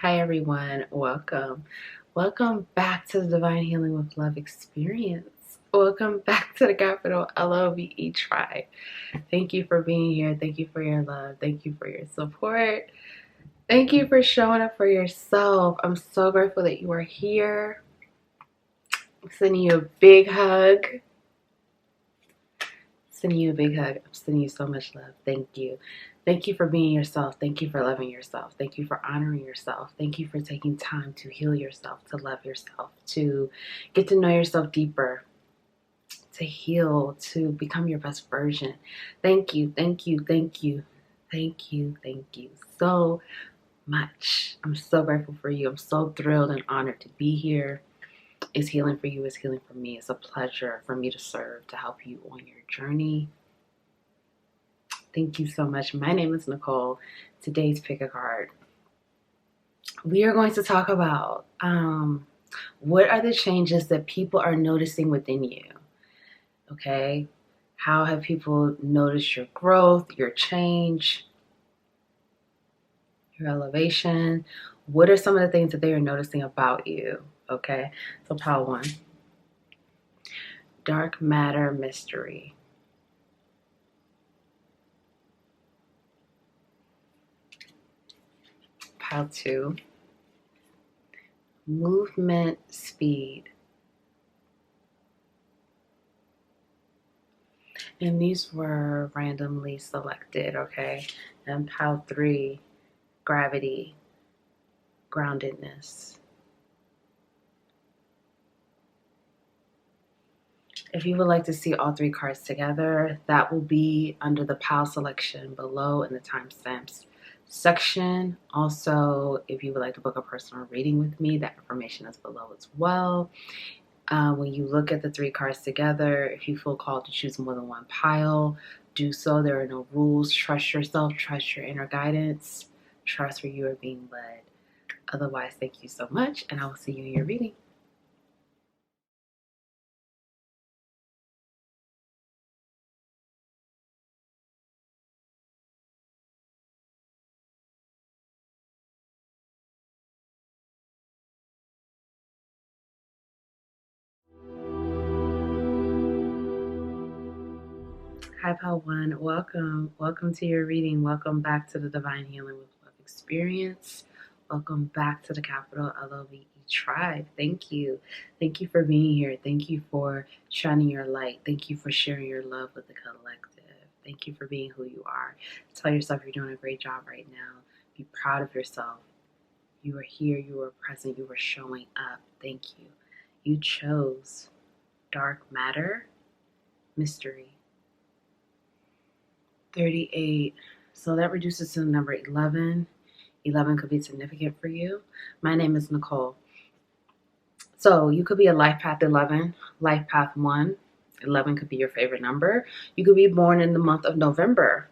Hi everyone, welcome back to the Divine Healing with Love experience. Welcome back to the capital LOVE tribe. Thank you for being here. Thank you for your love. Thank you for your support. Thank you for showing up for yourself. I'm so grateful that you are here. I'm sending you a big hug. I'm sending you so much love. Thank you. Thank you for being yourself. Thank you for loving yourself. Thank you for honoring yourself. Thank you for taking time to heal yourself, to love yourself, to get to know yourself deeper, to heal, to become your best version. Thank you, thank you, thank you, thank you, thank you so much. I'm so grateful for you. I'm so thrilled and honored to be here. It's healing for you. It's healing for me. It's a pleasure for me to serve, to help you on your journey. Thank you so much. My name is Nicole. Today's pick a card. We are going to talk about what are the changes that people are noticing within you. Okay? How have people noticed your growth, your change, your elevation? What are some of the things that they are noticing about you? Okay? So pile 1. Dark matter mystery. Pile 2. Movement speed. And these were randomly selected, okay? And pile 3, gravity, groundedness. If you would like to see all 3 cards together, that will be under the pile selection below in the timestamps section. Also, if you would like to book a personal reading with me, that information is below as well. When you look at the 3 cards together, if you feel called to choose more than one pile, do so. There are no rules. Trust yourself. Trust your inner guidance. Trust where you are being led. Otherwise, thank you so much, and I will see you in your reading. Hi, pile 1. Welcome to your reading. Welcome back to the Divine Healing with Love experience. Welcome back to the capital LOVE tribe. Thank you. Thank you for being here. Thank you for shining your light. Thank you for sharing your love with the collective. Thank you for being who you are. Tell yourself you're doing a great job right now. Be proud of yourself. You are here. You are present. You are showing up. Thank you. You chose dark matter, mystery. 38. So that reduces to the number 11. 11 could be significant for you. My name is Nicole. So you could be a life path 11, life path 1. 11 could be your favorite number. You could be born in the month of November.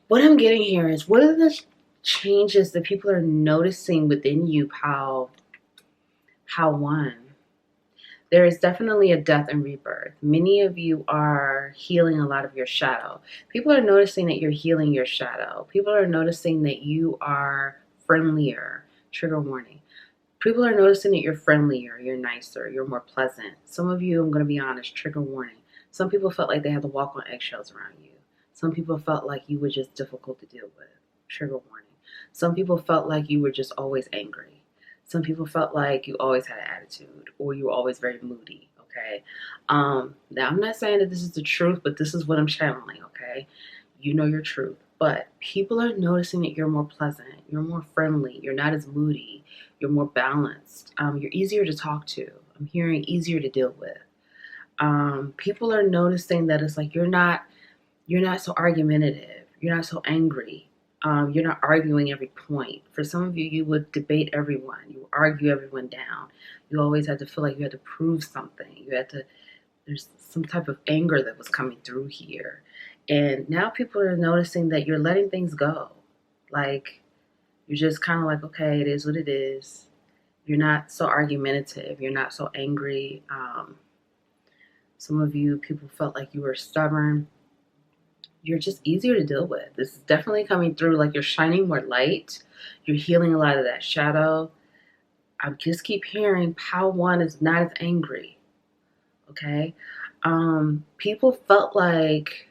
What I'm getting here is, what are the changes that people are noticing within you, pile 1? There is definitely a death and rebirth. Many of you are healing a lot of your shadow. People are noticing that you're healing your shadow. People are noticing that you are friendlier. Trigger warning. People are noticing that you're friendlier, you're nicer, you're more pleasant. Some of you, I'm going to be honest, trigger warning. Some people felt like they had to walk on eggshells around you. Some people felt like you were just difficult to deal with. Trigger warning. Some people felt like you were just always angry. Some people felt like you always had an attitude, or you were always very moody, okay? Now, I'm not saying that this is the truth, but this is what I'm channeling, okay? You know your truth. But people are noticing that you're more pleasant, you're more friendly, you're not as moody, you're more balanced, you're easier to talk to. I'm hearing easier to deal with. People are noticing that it's like you're not so argumentative, you're not so angry. You're not arguing every point. For some of you, you would debate everyone. You would argue everyone down. You always had to feel like you had to prove something. There's some type of anger that was coming through here. And now people are noticing that you're letting things go. Like, you're just kind of like, okay, it is what it is. You're not so argumentative. You're not so angry. Some of you, people felt like you were stubborn. you're just easier to deal with. This is definitely coming through, like you're shining more light. You're healing a lot of that shadow. I just keep hearing Pile 1 is not as angry. Okay? People felt like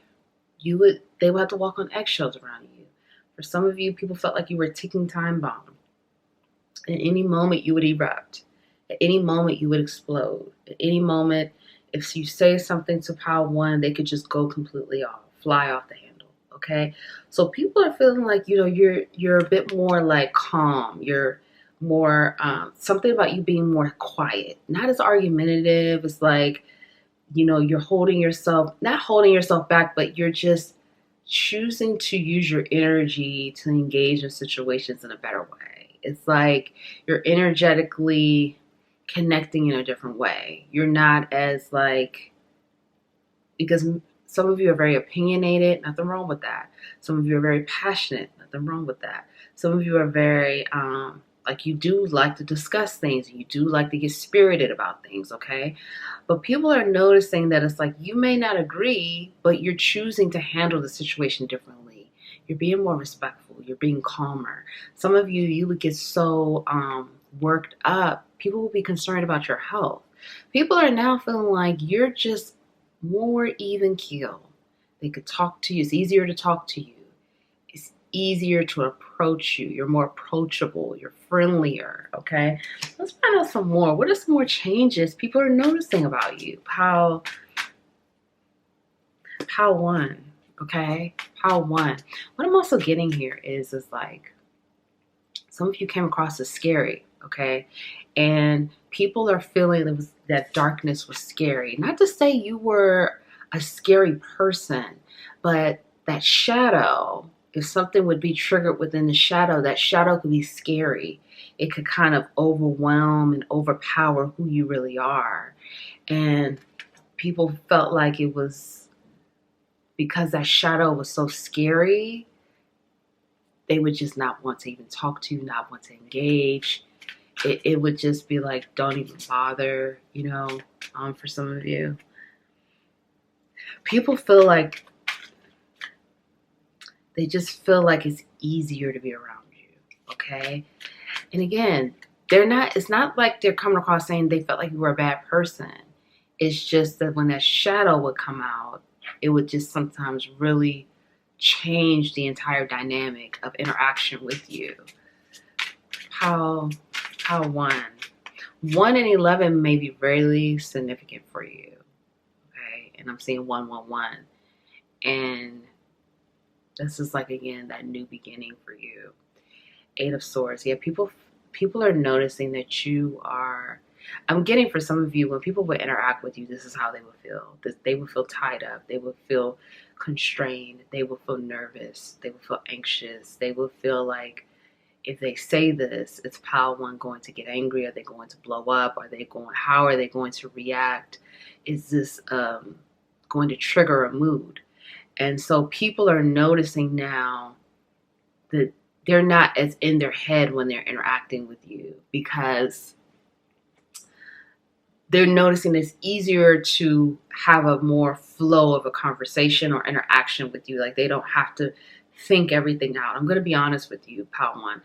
they would have to walk on eggshells around you. For some of you, people felt like you were a ticking time bomb. At any moment, you would erupt. At any moment, you would explode. At any moment, if you say something to Pile 1, they could just go completely off, fly off the handle. Okay? So people are feeling like, you're a bit more like calm. You're more, something about you being more quiet, not as argumentative. It's like, you're not holding yourself back, but you're just choosing to use your energy to engage in situations in a better way. It's like you're energetically connecting in a different way. You're not as because some of you are very opinionated, nothing wrong with that. Some of you are very passionate, nothing wrong with that. Some of you are very, you do like to discuss things. You do like to get spirited about things, okay? But people are noticing that it's like you may not agree, but you're choosing to handle the situation differently. You're being more respectful. You're being calmer. Some of you would get so worked up. People will be concerned about your health. People are now feeling like you're just more even keel. They could talk to you. It's easier to talk to you. It's easier to approach you. You're more approachable. You're friendlier. Okay. Let's find out some more. What are some more changes people are noticing about you? Pile 1. Okay. Pile 1. What I'm also getting here is like some of you came across as scary. Okay. And people are feeling that darkness was scary. Not to say you were a scary person, but that shadow, if something would be triggered within the shadow, that shadow could be scary. It could kind of overwhelm and overpower who you really are. And people felt like it was because that shadow was so scary, they would just not want to even talk to you, not want to engage. It would just be like, don't even bother, for some of you. People feel like, they just feel like it's easier to be around you, okay? And again, it's not like they're coming across saying they felt like you were a bad person. It's just that when that shadow would come out, it would just sometimes really change the entire dynamic of interaction with you. How 1. 1 and 11 may be really significant for you. Okay. And I'm seeing 111. And this is like, again, that new beginning for you. 8 of Swords. Yeah, people are noticing that you are, I'm getting for some of you, when people would interact with you, this is how they would feel. They would feel tied up. They would feel constrained. They would feel nervous. They would feel anxious. They would feel like, if they say this, it's Pile 1 going to get angry? Are they going to blow up? How are they going to react? Is this going to trigger a mood? And so people are noticing now that they're not as in their head when they're interacting with you, because they're noticing it's easier to have a more flow of a conversation or interaction with you. Like, they don't have to think everything out. I'm going to be honest with you, Pile 1.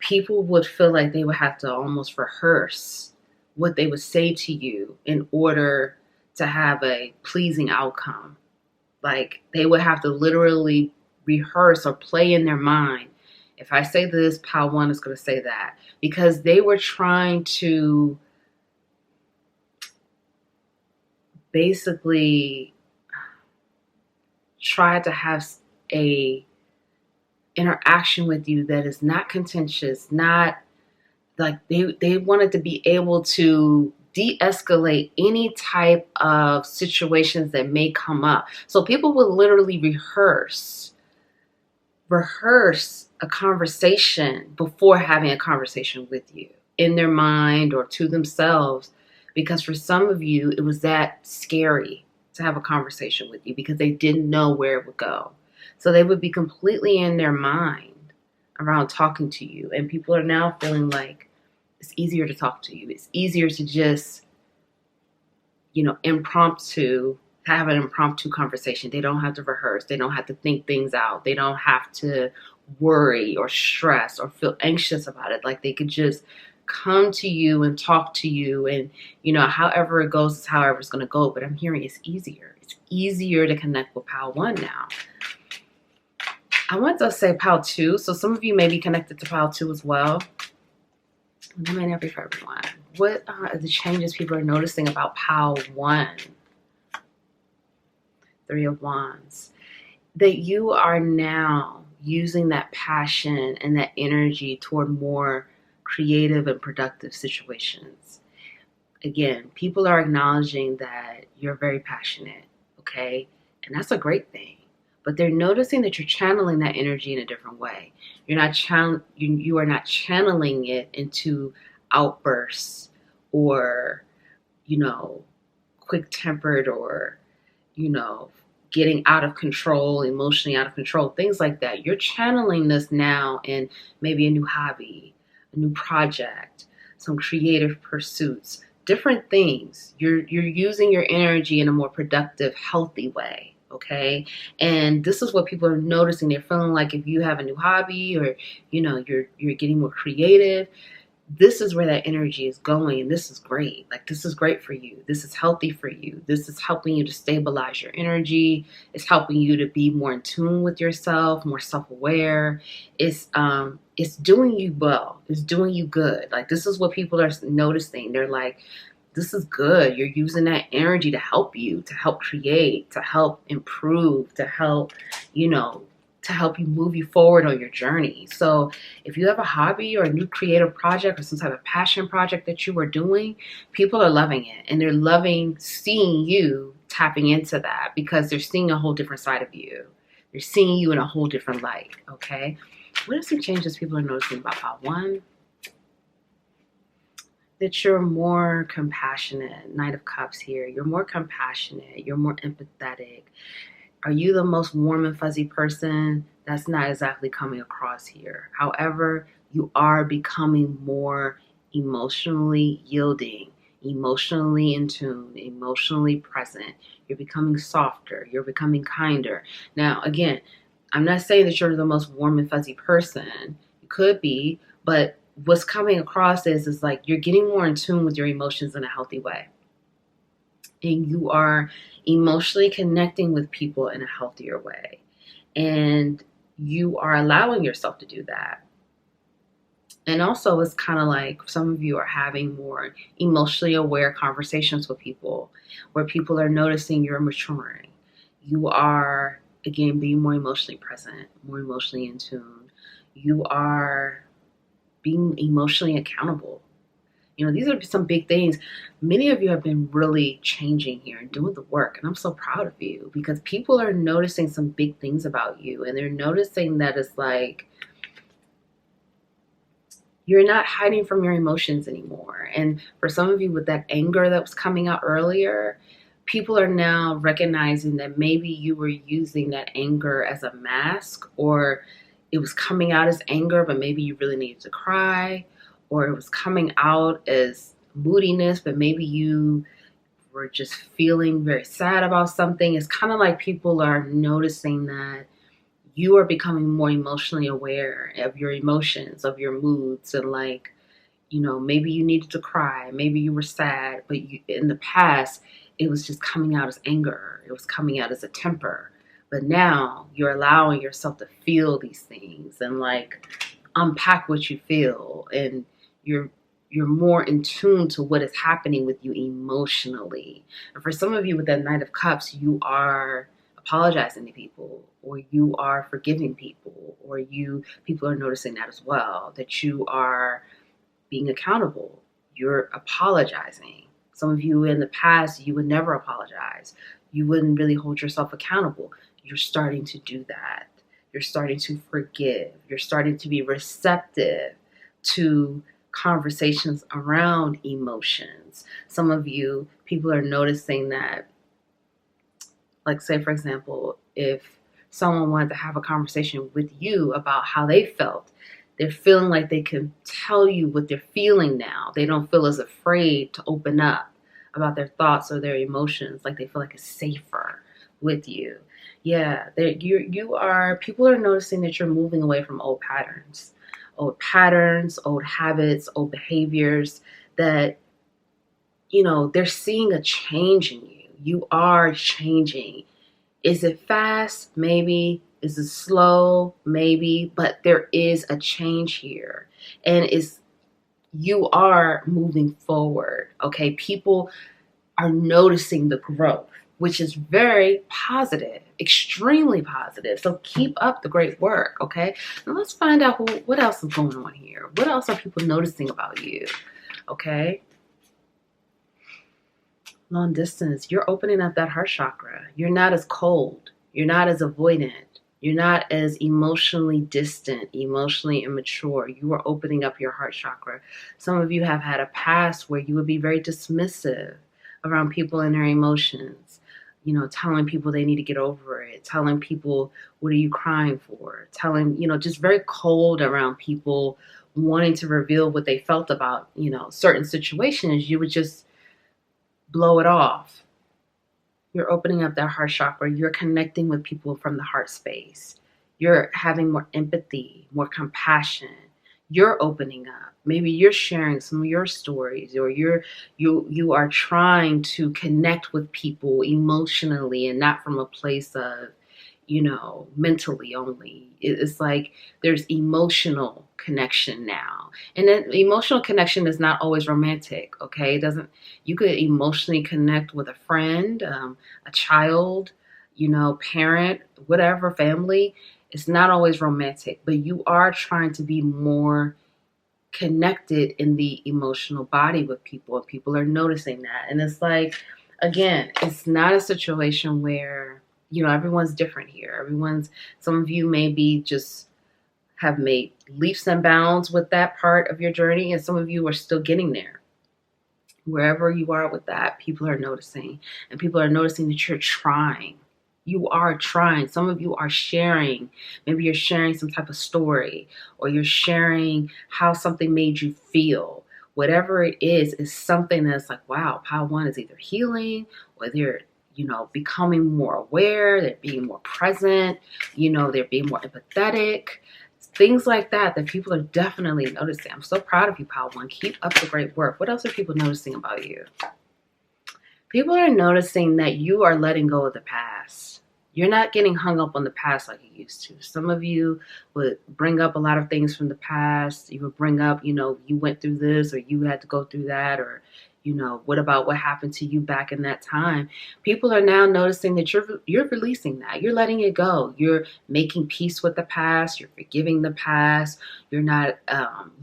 People would feel like they would have to almost rehearse what they would say to you in order to have a pleasing outcome. Like, they would have to literally rehearse or play in their mind. If I say this, Pile 1 is going to say that. Because they were trying to basically try to have a interaction with you that is not contentious, not like they wanted to be able to de-escalate any type of situations that may come up. So people would literally rehearse a conversation before having a conversation with you in their mind or to themselves, because for some of you, it was that scary to have a conversation with you because they didn't know where it would go. So they would be completely in their mind around talking to you. And people are now feeling like it's easier to talk to you. It's easier to just, impromptu have an impromptu conversation. They don't have to rehearse. They don't have to think things out. They don't have to worry or stress or feel anxious about it. Like they could just come to you and talk to you, and however it goes is however it's going to go. But I'm hearing it's easier. It's easier to connect with Pal 1 now. I want to say Pal 2. So some of you may be connected to Pal 2 as well. That may not be for everyone. What are the changes people are noticing about Pal 1? 3 of Wands. That you are now using that passion and that energy toward more creative and productive situations. Again, people are acknowledging that you're very passionate, okay? And that's a great thing. But they're noticing that you're channeling that energy in a different way. You are not channeling it into outbursts or, quick-tempered or, getting out of control, emotionally out of control, things like that. You're channeling this now in maybe a new hobby, a new project, some creative pursuits, different things. You're using your energy in a more productive, healthy way. Okay. And this is what people are noticing. They're feeling like if you have a new hobby or, you're getting more creative, this is where that energy is going. And this is great. Like, this is great for you. This is healthy for you. This is helping you to stabilize your energy. It's helping you to be more in tune with yourself, more self-aware. It's doing you well. It's doing you good. Like, this is what people are noticing. They're like, this is good. You're using that energy to help you, to help create, to help improve, to help, to help you move you forward on your journey. So if you have a hobby or a new creative project or some type of passion project that you are doing, people are loving it. And they're loving seeing you tapping into that because they're seeing a whole different side of you. They're seeing you in a whole different light, okay? What are some changes people are noticing about Pal 1? That you're more compassionate. Knight of Cups here. You're more compassionate. You're more empathetic. Are you the most warm and fuzzy person? That's not exactly coming across here. However, you are becoming more emotionally yielding, emotionally in tune, emotionally present. You're becoming softer. You're becoming kinder. Now, again, I'm not saying that you're the most warm and fuzzy person. You could be, but what's coming across is like you're getting more in tune with your emotions in a healthy way. And you are emotionally connecting with people in a healthier way. And you are allowing yourself to do that. And also it's kind of like some of you are having more emotionally aware conversations with people where people are noticing you're maturing. You are, again, being more emotionally present, more emotionally in tune. You are being emotionally accountable. These are some big things. Many of you have been really changing here and doing the work. And I'm so proud of you because people are noticing some big things about you. And they're noticing that it's like you're not hiding from your emotions anymore. And for some of you with that anger that was coming out earlier, people are now recognizing that maybe you were using that anger as a mask, or it was coming out as anger, but maybe you really needed to cry. Or it was coming out as moodiness, but maybe you were just feeling very sad about something. It's kind of like people are noticing that you are becoming more emotionally aware of your emotions, of your moods, and like, maybe you needed to cry, maybe you were sad, but in the past, it was just coming out as anger. It was coming out as a temper. But now you're allowing yourself to feel these things and like unpack what you feel, and you're more in tune to what is happening with you emotionally. And for some of you with that Knight of Cups, you are apologizing to people, or you are forgiving people, or people are noticing that as well, that you are being accountable. You're apologizing. Some of you in the past, you would never apologize. You wouldn't really hold yourself accountable. You're starting to do that. You're starting to forgive. You're starting to be receptive to conversations around emotions. Some of you, people are noticing that, like, say, for example, if someone wanted to have a conversation with you about how they felt, they're feeling like they can tell you what they're feeling now. They don't feel as afraid to open up about their thoughts or their emotions. Like they feel like it's safer with you. Yeah, people are noticing that you're moving away from old patterns, old habits, old behaviors that, they're seeing a change in you. You are changing. Is it fast? Maybe. Is it slow? Maybe. But there is a change here. And you are moving forward. Okay. People are noticing the growth, which is very positive, extremely positive. So keep up the great work. Okay. And let's find out what else is going on here. What else are people noticing about you? Okay. Long distance, you're opening up that heart chakra. You're not as cold. You're not as avoidant. You're not as emotionally distant, emotionally immature. You are opening up your heart chakra. Some of you have had a past where you would be very dismissive around people and their emotions. Telling people they need to get over it. Telling people, what are you crying for? Telling, just very cold around people wanting to reveal what they felt about, certain situations. You would just blow it off. You're opening up that heart chakra. You're connecting with people from the heart space. You're having more empathy, more compassion. You're opening up. Maybe you're sharing some of your stories, or you are trying to connect with people emotionally and not from a place of, mentally only. It's like there's emotional connection now. And that emotional connection is not always romantic, okay? You could emotionally connect with a friend, a child, parent, whatever, family. It's not always romantic, but you are trying to be more connected in the emotional body with people, and people are noticing that. And it's like, again, it's not a situation where, everyone's different here. Some of you maybe just have made leaps and bounds with that part of your journey, and some of you are still getting there. Wherever you are with that, people are noticing, and people are noticing that you're trying. You are trying. Some of you are sharing. Maybe you're sharing some type of story, or you're sharing how something made you feel. Whatever it is something that's like, wow, Pile 1 is either healing, or they're, becoming more aware, they're being more present, they're being more empathetic. Things like that people are definitely noticing. I'm so proud of you, Pile 1. Keep up the great work. What else are people noticing about you? People are noticing that you are letting go of the past. You're not getting hung up on the past like you used to. Some of you would bring up a lot of things from the past. You would bring up, you went through this, or you had to go through that, or, what about what happened to you back in that time? People are now noticing that you're releasing that. You're letting it go. You're making peace with the past. You're forgiving the past. You're not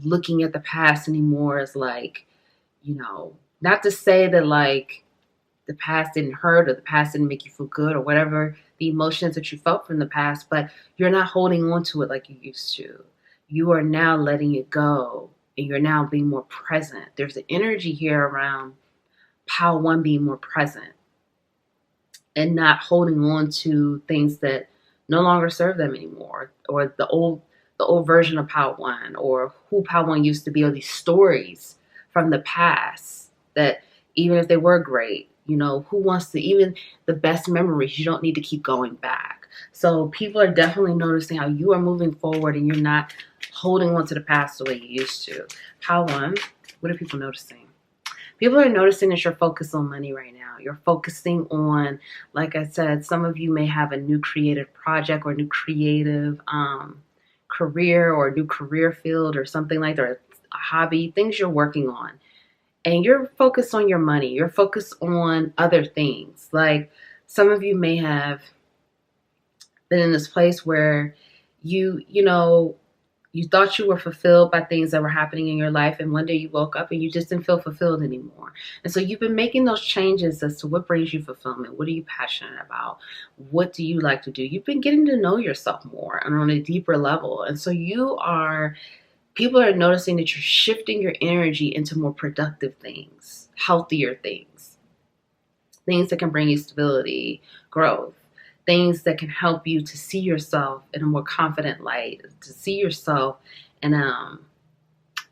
looking at the past anymore as like, not to say that like the past didn't hurt, or the past didn't make you feel good, or whatever the emotions that you felt from the past, but you're not holding on to it like you used to. You are now letting it go, and you're now being more present. There's an energy here around Pile 1 being more present and not holding on to things that no longer serve them anymore, or the old version of Pile 1, or who Pile 1 used to be, or these stories from the past that, even if they were great, who wants to, even the best memories, you don't need to keep going back. So people are definitely noticing how you are moving forward, and you're not holding on to the past the way you used to. Pile 1, what are people noticing? People are noticing that you're focused on money right now. You're focusing on, like I said, some of you may have a new creative project, or new creative career, or a new career field, or something like that, or a hobby, things you're working on. And you're focused on your money. You're focused on other things. Like some of you may have been in this place where you thought you were fulfilled by things that were happening in your life, and one day you woke up and you just didn't feel fulfilled anymore. And so you've been making those changes as to what brings you fulfillment. What are you passionate about? What do you like to do? You've been getting to know yourself more and on a deeper level. And so people are noticing that you're shifting your energy into more productive things, healthier things that can bring you stability, growth, things that can help you to see yourself in a more confident light, to see yourself and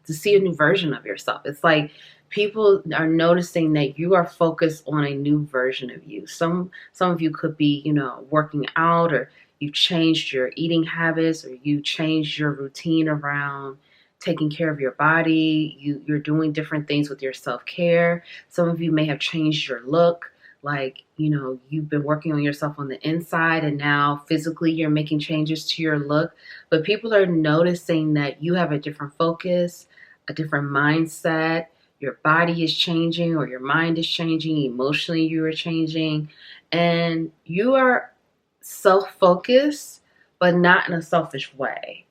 to see a new version of yourself. It's like People are noticing that you are focused on a new version of you. Some of you could be, working out, or you changed your eating habits, or you changed your routine around taking care of your body. You're doing different things with your self-care. Some of you may have changed your look. Like, you've been working on yourself on the inside, and now physically you're making changes to your look. But people are noticing that you have a different focus, a different mindset. Your body is changing, or your mind is changing. Emotionally, you are changing. And you are self-focused, but not in a selfish way.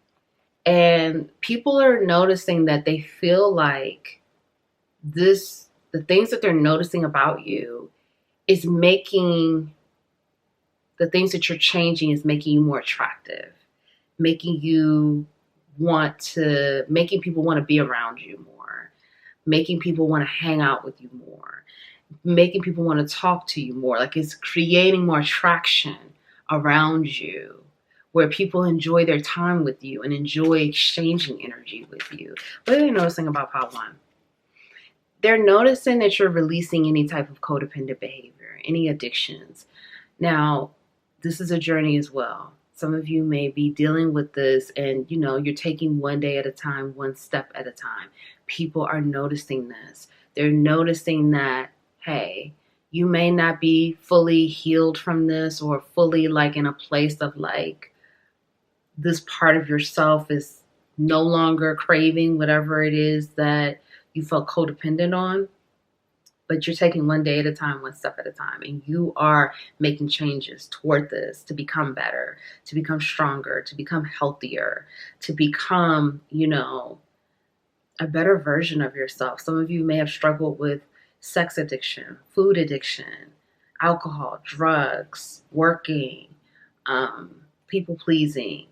And people are noticing that they feel like the things that they're noticing about you is making the things that you're changing is making you more attractive, making people want to be around you more, making people want to hang out with you more, making people want to talk to you more. Like, it's creating more attraction around you, where people enjoy their time with you and enjoy exchanging energy with you. What are they noticing about Pot 1? They're noticing that you're releasing any type of codependent behavior, any addictions. Now, this is a journey as well. Some of you may be dealing with this, and you're taking one day at a time, one step at a time. People are noticing this. They're noticing that, hey, you may not be fully healed from this, or fully like in a place of like this part of yourself is no longer craving whatever it is that you felt codependent on. But you're taking one day at a time, one step at a time, and you are making changes toward this to become better, to become stronger, to become healthier, to become, a better version of yourself. Some of you may have struggled with sex addiction, food addiction, alcohol, drugs, working, people pleasing,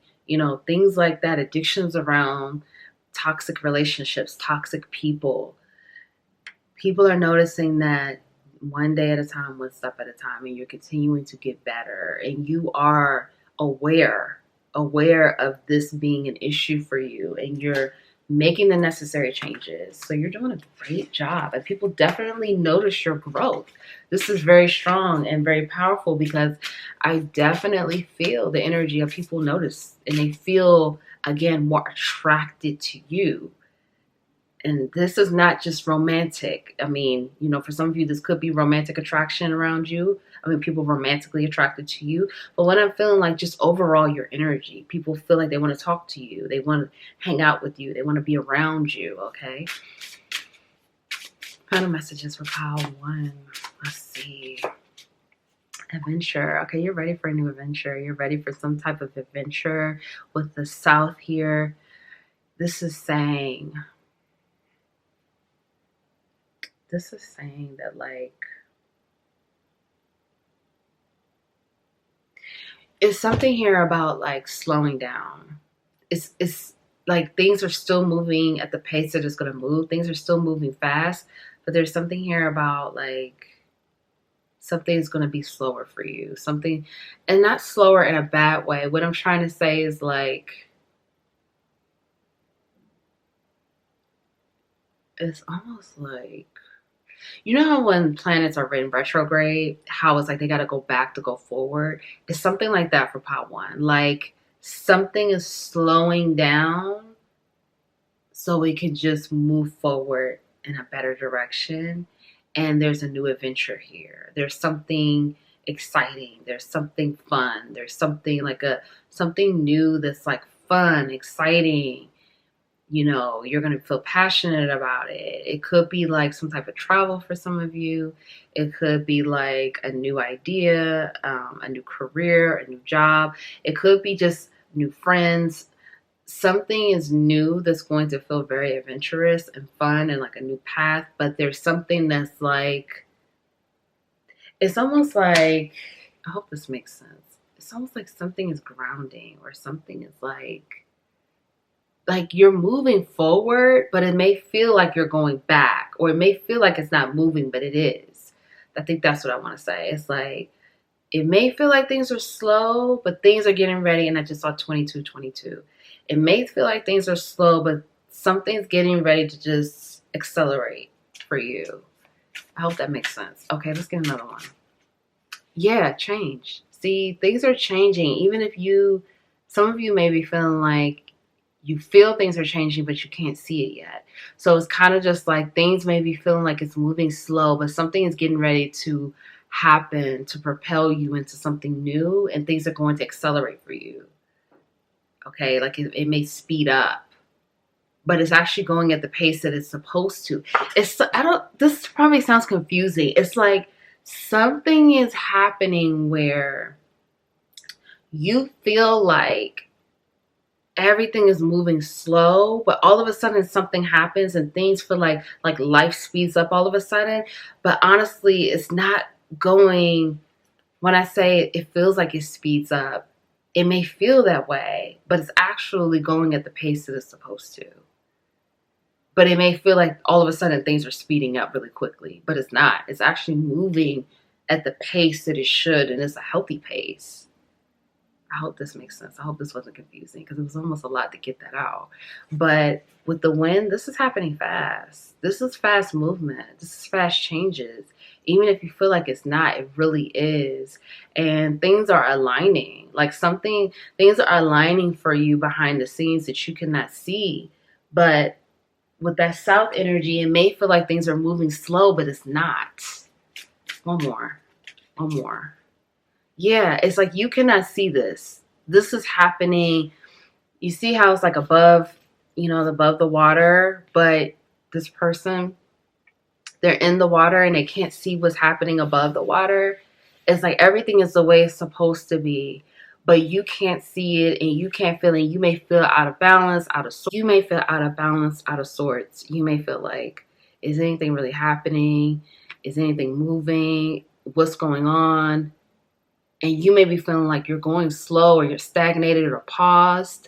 things like that, addictions around toxic relationships, toxic people. People are noticing that one day at a time, one step at a time, and you're continuing to get better, and you are aware of this being an issue for you, and you're making the necessary changes. So you're doing a great job, and people definitely notice your growth. This is very strong and very powerful, because I definitely feel the energy of people notice, and they feel, again, more attracted to you. And this is not just romantic. I mean, for some of you, this could be romantic attraction around you. I mean, people romantically attracted to you. But what I'm feeling like, just overall, your energy. People feel like they want to talk to you. They want to hang out with you. They want to be around you, okay? Final messages for Pile 1. Let's see. Adventure. Okay, you're ready for a new adventure. You're ready for some type of adventure with the South here. This is saying that, like, it's something here about like slowing down. It's like things are still moving at the pace that it's going to move. Things are still moving fast, but there's something here about like something is going to be slower for you. Something, and not slower in a bad way. What I'm trying to say is like, it's almost like, how when planets are in retrograde, how it's like they got to go back to go forward? It's something like that for Pot 1. Like, something is slowing down so we can just move forward in a better direction. And there's a new adventure here. There's something exciting. There's something fun. There's something like something new that's like fun, exciting. You're going to feel passionate about it. It could be like some type of travel for some of you. It could be like a new idea, a new career, a new job. It could be just new friends. Something is new that's going to feel very adventurous and fun and like a new path. But there's something that's like, it's almost like, I hope this makes sense. It's almost like something is grounding, or something is like you're moving forward, but it may feel like you're going back, or it may feel like it's not moving, but it is. I think that's what I want to say. It's like, it may feel like things are slow, but things are getting ready. And I just saw 2222. It may feel like things are slow, but something's getting ready to just accelerate. for you. I hope that makes sense. Okay, let's get another one. Yeah, change. See, things are changing. Even if some of you may be feeling like you feel things are changing, but you can't see it yet. So it's kind of just like things may be feeling like it's moving slow, but something is getting ready to happen to propel you into something new, and things are going to accelerate for you. Okay, like it may speed up, but it's actually going at the pace that it's supposed to. This probably sounds confusing. It's like something is happening where you feel like everything is moving slow, but all of a sudden something happens and things feel like life speeds up all of a sudden. But honestly, it's not going. When I say it feels like it speeds up, it may feel that way, but it's actually going at the pace that it's supposed to. But it may feel like all of a sudden things are speeding up really quickly, but it's not. It's actually moving at the pace that it should, and it's a healthy pace. I hope this makes sense. I hope this wasn't confusing because it was almost a lot to get that out. But with the wind, this is happening fast. This is fast movement. This is fast changes. Even if you feel like it's not, it really is. And things are aligning. Things are aligning for you behind the scenes that you cannot see. But with that south energy, it may feel like things are moving slow, but it's not. One more. Yeah, it's like you cannot see this. This is happening. You see how it's like above the water, but this person, they're in the water and they can't see what's happening above the water. It's like everything is the way it's supposed to be, but you can't see it and you can't feel it. You may feel out of balance, out of sorts. You may feel out of balance, out of sorts. You may feel like, is anything really happening? Is anything moving? What's going on? And you may be feeling like you're going slow or you're stagnated or paused,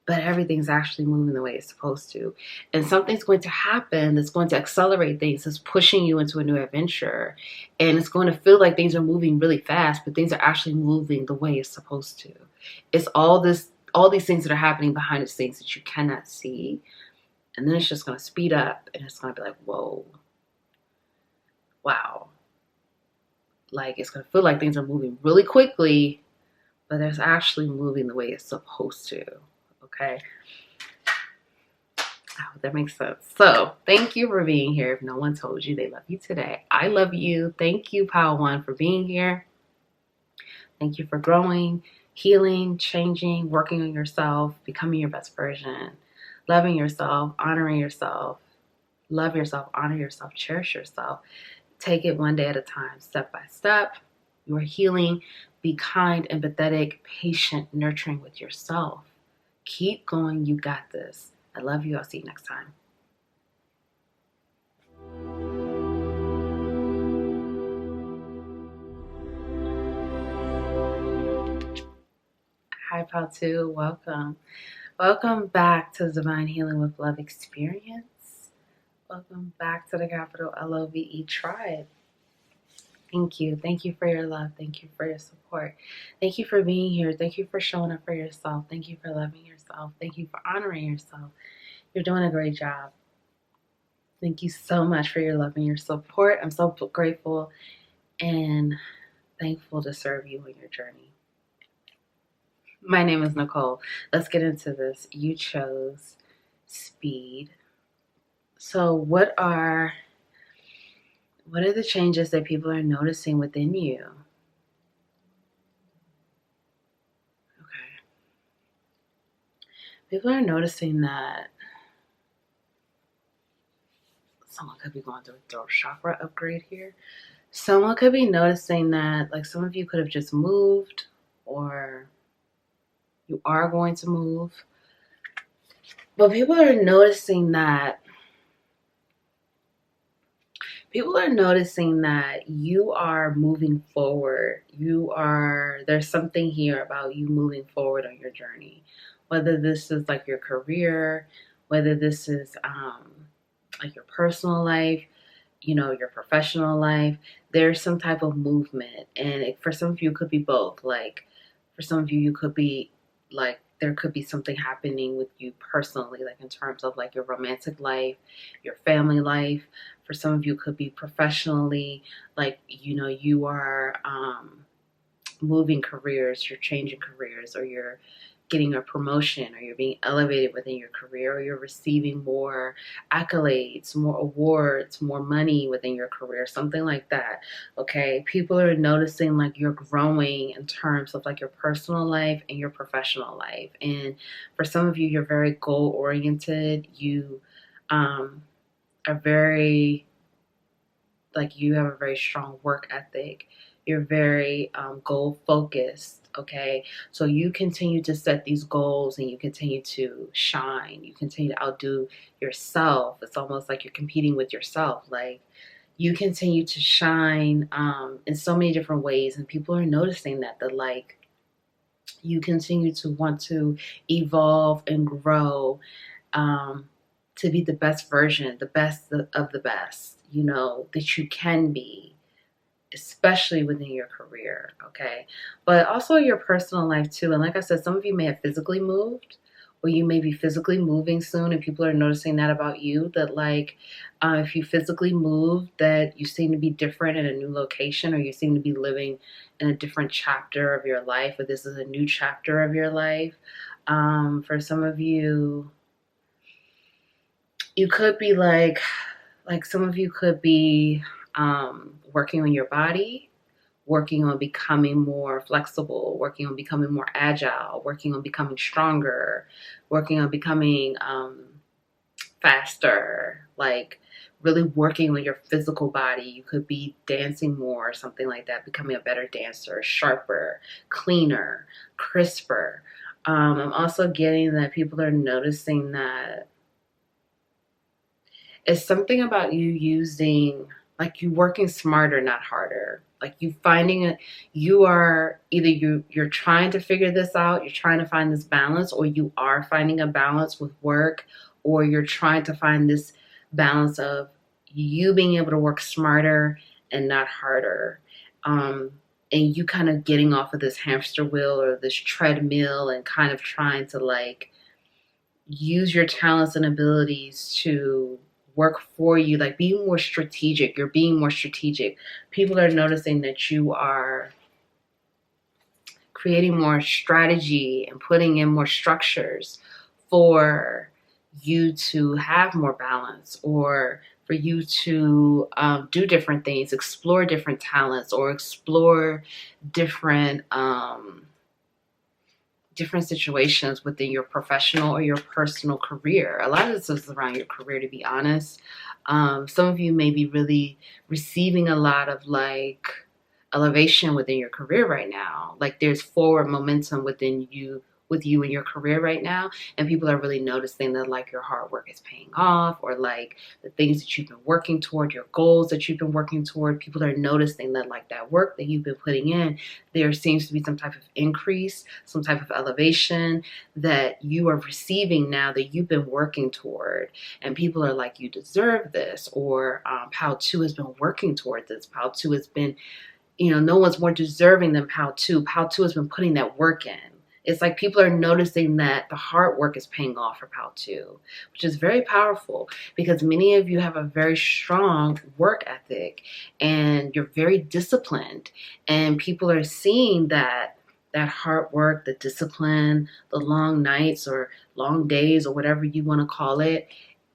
but everything's actually moving the way it's supposed to. And something's going to happen that's going to accelerate things. It's pushing you into a new adventure. And it's going to feel like things are moving really fast, but things are actually moving the way it's supposed to. It's all these things that are happening behind the scenes that you cannot see. And then it's just going to speed up and it's going to be like, whoa, wow. Like it's going to feel like things are moving really quickly, but it's actually moving the way it's supposed to. Okay. I hope that makes sense. So thank you for being here. If no one told you they love you today, I love you. Thank you, Power One, for being here. Thank you for growing, healing, changing, working on yourself, becoming your best version, loving yourself, honoring yourself, love yourself, honor yourself, cherish yourself. Take it one day at a time, step by step. You are healing. Be kind, empathetic, patient, nurturing with yourself. Keep going. You got this. I love you. I'll see you next time. Hi, Pal 2. Welcome. Welcome back to the Divine Healing with Love experience. Welcome back to the capital LOVE tribe. Thank you. Thank you for your love. Thank you for your support. Thank you for being here. Thank you for showing up for yourself. Thank you for loving yourself. Thank you for honoring yourself. You're doing a great job. Thank you so much for your love and your support. I'm so grateful and thankful to serve you on your journey. My name is Nicole. Let's get into this. You chose speed. So what are the changes that people are noticing within you? Okay. People are noticing that someone could be going through a throat chakra upgrade here. Someone could be noticing that, like, some of you could have just moved or you are going to move. But people are noticing that you are moving forward. There's something here about you moving forward on your journey. Whether this is like your career, whether this is like your personal life, your professional life, there's some type of movement. And for some of you, it could be both. Like for some of you, you could be like there could be something happening with you personally, like in terms of like your romantic life, your family life. For some of you, it could be professionally, like, you know, you are moving careers, you're changing careers, or you're getting a promotion, or you're being elevated within your career, or you're receiving more accolades, more awards, more money within your career, something like that. Okay, people are noticing like you're growing in terms of like your personal life and your professional life. And for some of you, you're very goal oriented. You are very, like, you have a very strong work ethic. You're very goal focused. Okay, so you continue to set these goals and you continue to shine. You continue to outdo yourself. It's almost like you're competing with yourself. Like, you continue to shine in so many different ways, and people are noticing that like you continue to want to evolve and grow, to be the best version, the best of the best, you know, that you can be, especially within your career, okay? But also your personal life too. And like I said, some of you may have physically moved, or you may be physically moving soon, and people are noticing that about you, that like if you physically move, that you seem to be different in a new location, or you seem to be living in a different chapter of your life, or this is a new chapter of your life. For some of you, you could be like some of you could be working on your body, working on becoming more flexible, working on becoming more agile, working on becoming stronger, working on becoming faster, like really working on your physical body. You could be dancing more or something like that, becoming a better dancer, sharper, cleaner, crisper. I'm also getting that people are noticing that it's something about you using, like, you working smarter, not harder. Like, you finding it, you are either you're trying to figure this out, you're trying to find this balance, or you are finding a balance with work, or you're trying to find this balance of you being able to work smarter and not harder. And you kind of getting off of this hamster wheel or this treadmill and kind of trying to like use your talents and abilities to work for you, like being more strategic. You're being more strategic. People are noticing that you are creating more strategy and putting in more structures for you to have more balance, or for you to do different things, explore different talents, or explore different different situations within your professional or your personal career. A lot of this is around your career, to be honest. Some of you may be really receiving a lot of like elevation within your career right now. Like, there's forward momentum within you, with you in your career right now, and people are really noticing that like your hard work is paying off, or like the things that you've been working toward, your goals that you've been working toward. People are noticing that like that work that you've been putting in, there seems to be some type of increase, some type of elevation that you are receiving now that you've been working toward. And people are like, you deserve this, or Pal 2 has been working toward this. Pal 2 has been, you know, no one's more deserving than Pal 2. Pal 2 has been putting that work in. It's like people are noticing that the hard work is paying off for Pal 2, which is very powerful, because many of you have a very strong work ethic and you're very disciplined, and people are seeing that hard work, the discipline, the long nights or long days or whatever you want to call it,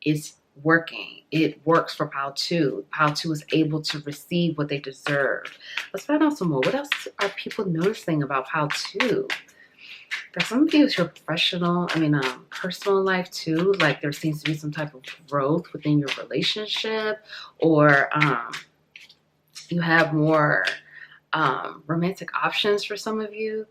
is working. It works for Pal 2. Pal 2 is able to receive what they deserve. Let's find out some more. What else are people noticing about Pal 2? For some of you, it's your personal life too. Like, there seems to be some type of growth within your relationship, or you have more romantic options for some of you.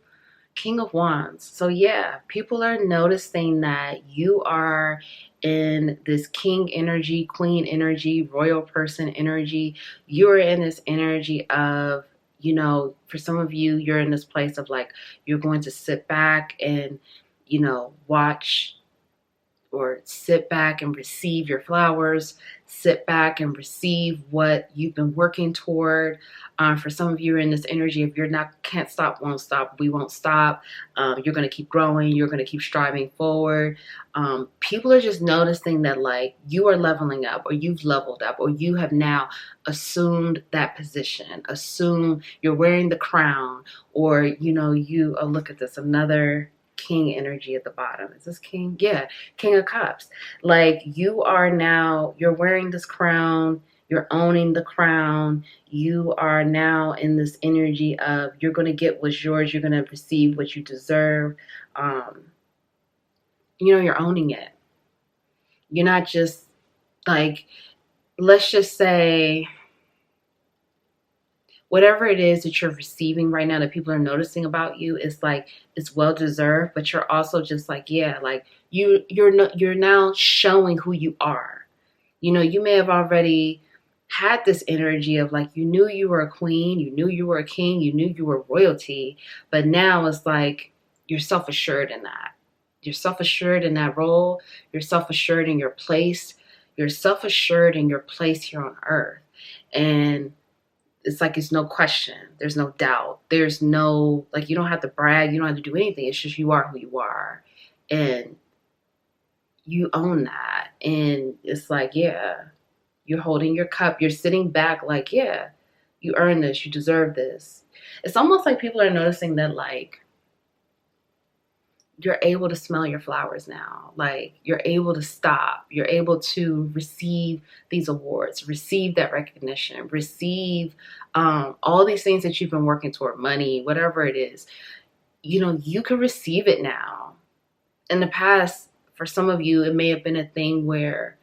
King of Wands. So yeah, people are noticing that you are in this king energy, queen energy, royal person energy. You are in this energy of, you know, for some of you, you're in this place of like, you're going to sit back and, you know, watch or sit back and receive your flowers, sit back and receive what you've been working toward. For some of you are in this energy, if you're not, can't stop, won't stop, we won't stop. You're going to keep growing. You're going to keep striving forward. People are just noticing that like you are leveling up, or you've leveled up, or you have now assumed that position. Assume you're wearing the crown, or, you know, you, oh, look at this, another king energy at the bottom. Is this king? Yeah, King of Cups. Like you are now, you're wearing this crown, you're owning the crown. You are now in this energy of you're going to get what's yours. You're going to receive what you deserve. You know, you're owning it. You're not just like, let's just say, whatever it is that you're receiving right now that people are noticing about you, is like, it's well deserved, but you're also just like, yeah, like you're now showing who you are. You know, you may have already had this energy of like, you knew you were a queen, you knew you were a king, you knew you were royalty, but now it's like you're self-assured in that. You're self-assured in that role. You're self-assured in your place. You're self-assured in your place here on earth. And it's like, it's no question. There's no doubt. There's no, like, you don't have to brag. You don't have to do anything. It's just you are who you are. And you own that. And it's like, yeah, you're holding your cup. You're sitting back like, yeah, you earned this. You deserve this. It's almost like people are noticing that, like, you're able to smell your flowers now. Like, you're able to stop. You're able to receive these awards, receive that recognition, receive all these things that you've been working toward, money, whatever it is. You know, you can receive it now. In the past, for some of you, it may have been a thing where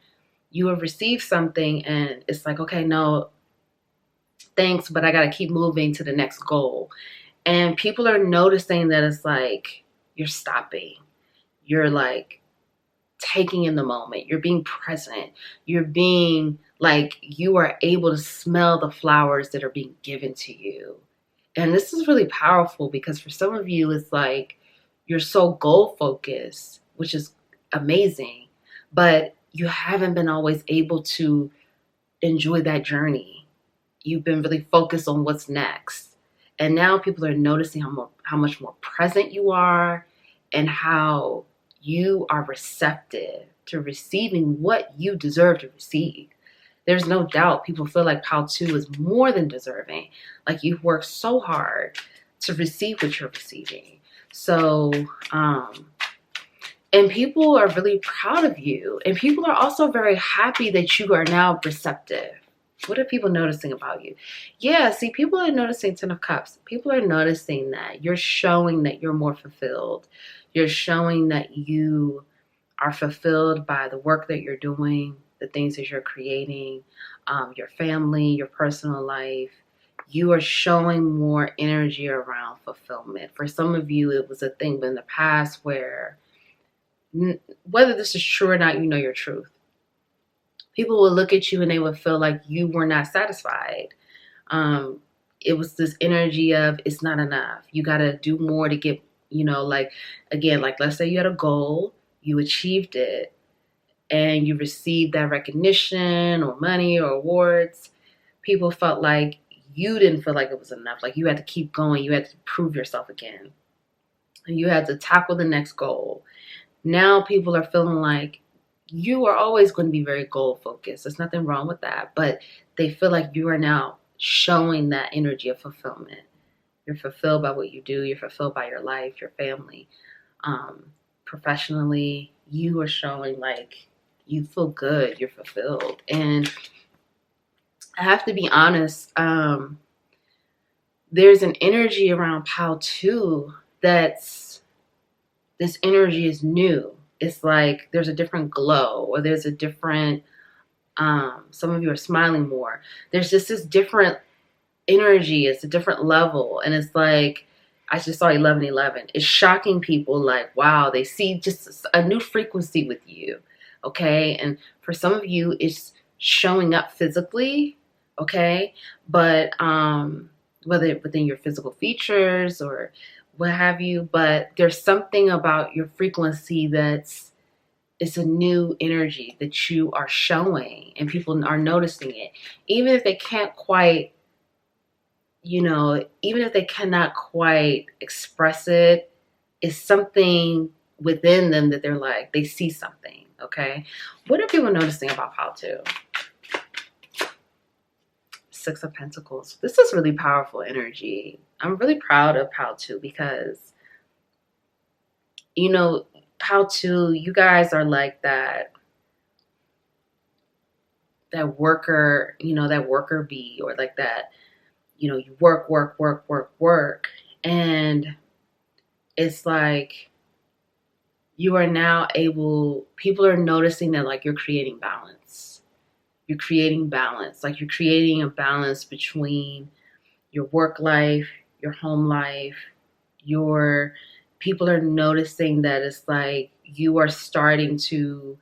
you have received something and it's like, okay, no, thanks, but I got to keep moving to the next goal. And people are noticing that it's like, you're stopping. You're like taking in the moment. You're being present. You're being like, you are able to smell the flowers that are being given to you. And this is really powerful because for some of you, it's like you're so goal focused, which is amazing, but you haven't been always able to enjoy that journey. You've been really focused on what's next. And now people are noticing how much more present you are and how you are receptive to receiving what you deserve to receive. There's no doubt people feel like Pal 2 is more than deserving. Like, you've worked so hard to receive what you're receiving. So, and people are really proud of you. And people are also very happy that you are now receptive. What are people noticing about you? Yeah, see, people are noticing 10 of Cups. People are noticing that you're showing that you're more fulfilled. You're showing that you are fulfilled by the work that you're doing, the things that you're creating, your family, your personal life. You are showing more energy around fulfillment. For some of you, it was a thing in the past where, whether this is true or not, you know your truth. People will look at you and they would feel like you were not satisfied. It was this energy of, it's not enough. You got to do more to get, you know, like, again, like, let's say you had a goal, you achieved it, and you received that recognition or money or awards. People felt like you didn't feel like it was enough. Like, you had to keep going. You had to prove yourself again. And you had to tackle the next goal. Now people are feeling like you are always going to be very goal focused. There's nothing wrong with that. But they feel like you are now showing that energy of fulfillment. You're fulfilled by what you do. You're fulfilled by your life, your family. Professionally, you are showing like you feel good. You're fulfilled. And I have to be honest, there's an energy around Pal 2 that's, this energy is new. It's like there's a different glow, or there's a different, some of you are smiling more. There's just this different energy. It's a different level. And it's like, I just saw 1111. It's shocking people, like, wow, they see just a new frequency with you. Okay. And for some of you, it's showing up physically. Okay. But, whether within your physical features or what have you, but there's something about your frequency that's it's a new energy that you are showing, and people are noticing it. Even if they can't quite, even if they cannot quite express it, it's something within them that they're like, they see something, okay? What are people noticing about Pile 2? Six of Pentacles. This is really powerful energy. I'm really proud of Pile 2 because, Pile 2, you guys are like that worker, that worker bee, or like that, you work. And it's like you are now people are noticing that, like, you're creating balance. You're creating balance. Like, you're creating a balance between your work life, your home life, people are noticing that it's like you are starting to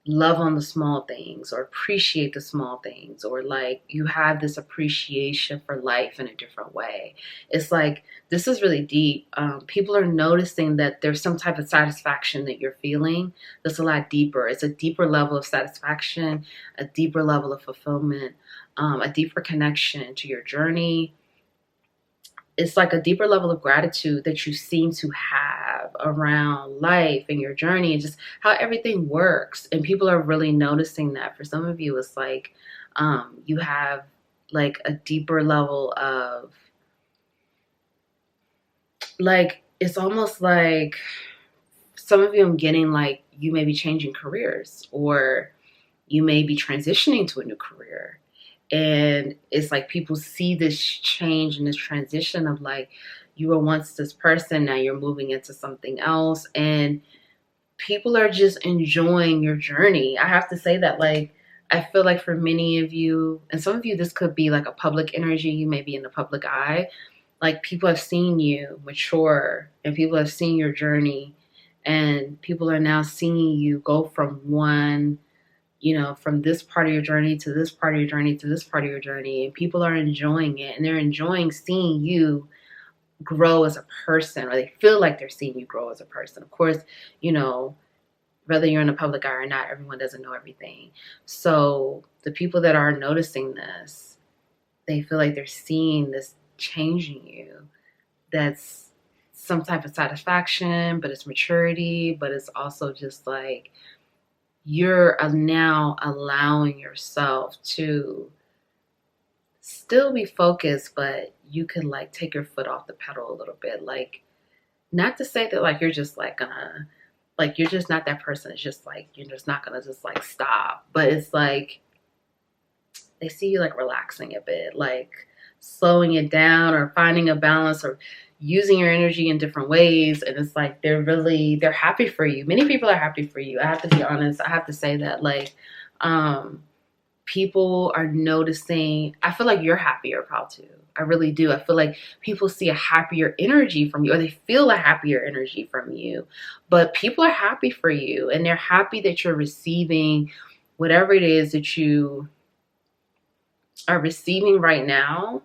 love on the small things, or appreciate the small things, or like you have this appreciation for life in a different way. It's like, this is really deep. People are noticing that there's some type of satisfaction that you're feeling that's a lot deeper. It's a deeper level of satisfaction, a deeper level of fulfillment, a deeper connection to your journey. It's like a deeper level of gratitude that you seem to have around life and your journey and just how everything works. And people are really noticing that. For some of you, it's like you have like a deeper level of, like, it's almost like some of you, I'm getting like you may be changing careers, or you may be transitioning to a new career. And it's like people see this change and this transition of, like, you were once this person, now you're moving into something else. And people are just enjoying your journey. I have to say that, like, I feel like for many of you, and some of you, this could be like a public energy. You may be in the public eye. Like, people have seen you mature, and people have seen your journey, and people are now seeing you go from from this part of your journey to this part of your journey to this part of your journey. And people are enjoying it, and they're enjoying seeing you grow as a person, or they feel like they're seeing you grow as a person. Of course, whether you're in the public eye or not, everyone doesn't know everything. So the people that are noticing this, they feel like they're seeing this change in you. That's some type of satisfaction, but it's maturity, but it's also just like, you're now allowing yourself to still be focused, but you can like take your foot off the pedal a little bit. Like, not to say that like you're just like gonna, like, you're just not that person. It's just like you're just not gonna just like stop. But it's like they see you like relaxing a bit, like slowing it down, or finding a balance, or using your energy in different ways. And it's like they're happy for you. Many people are happy for you. I have to be honest. I have to say that, like, people are noticing. I feel like you're happier, Pal, too. I really do. I feel like people see a happier energy from you, or they feel a happier energy from you. But people are happy for you, and they're happy that you're receiving whatever it is that you are receiving right now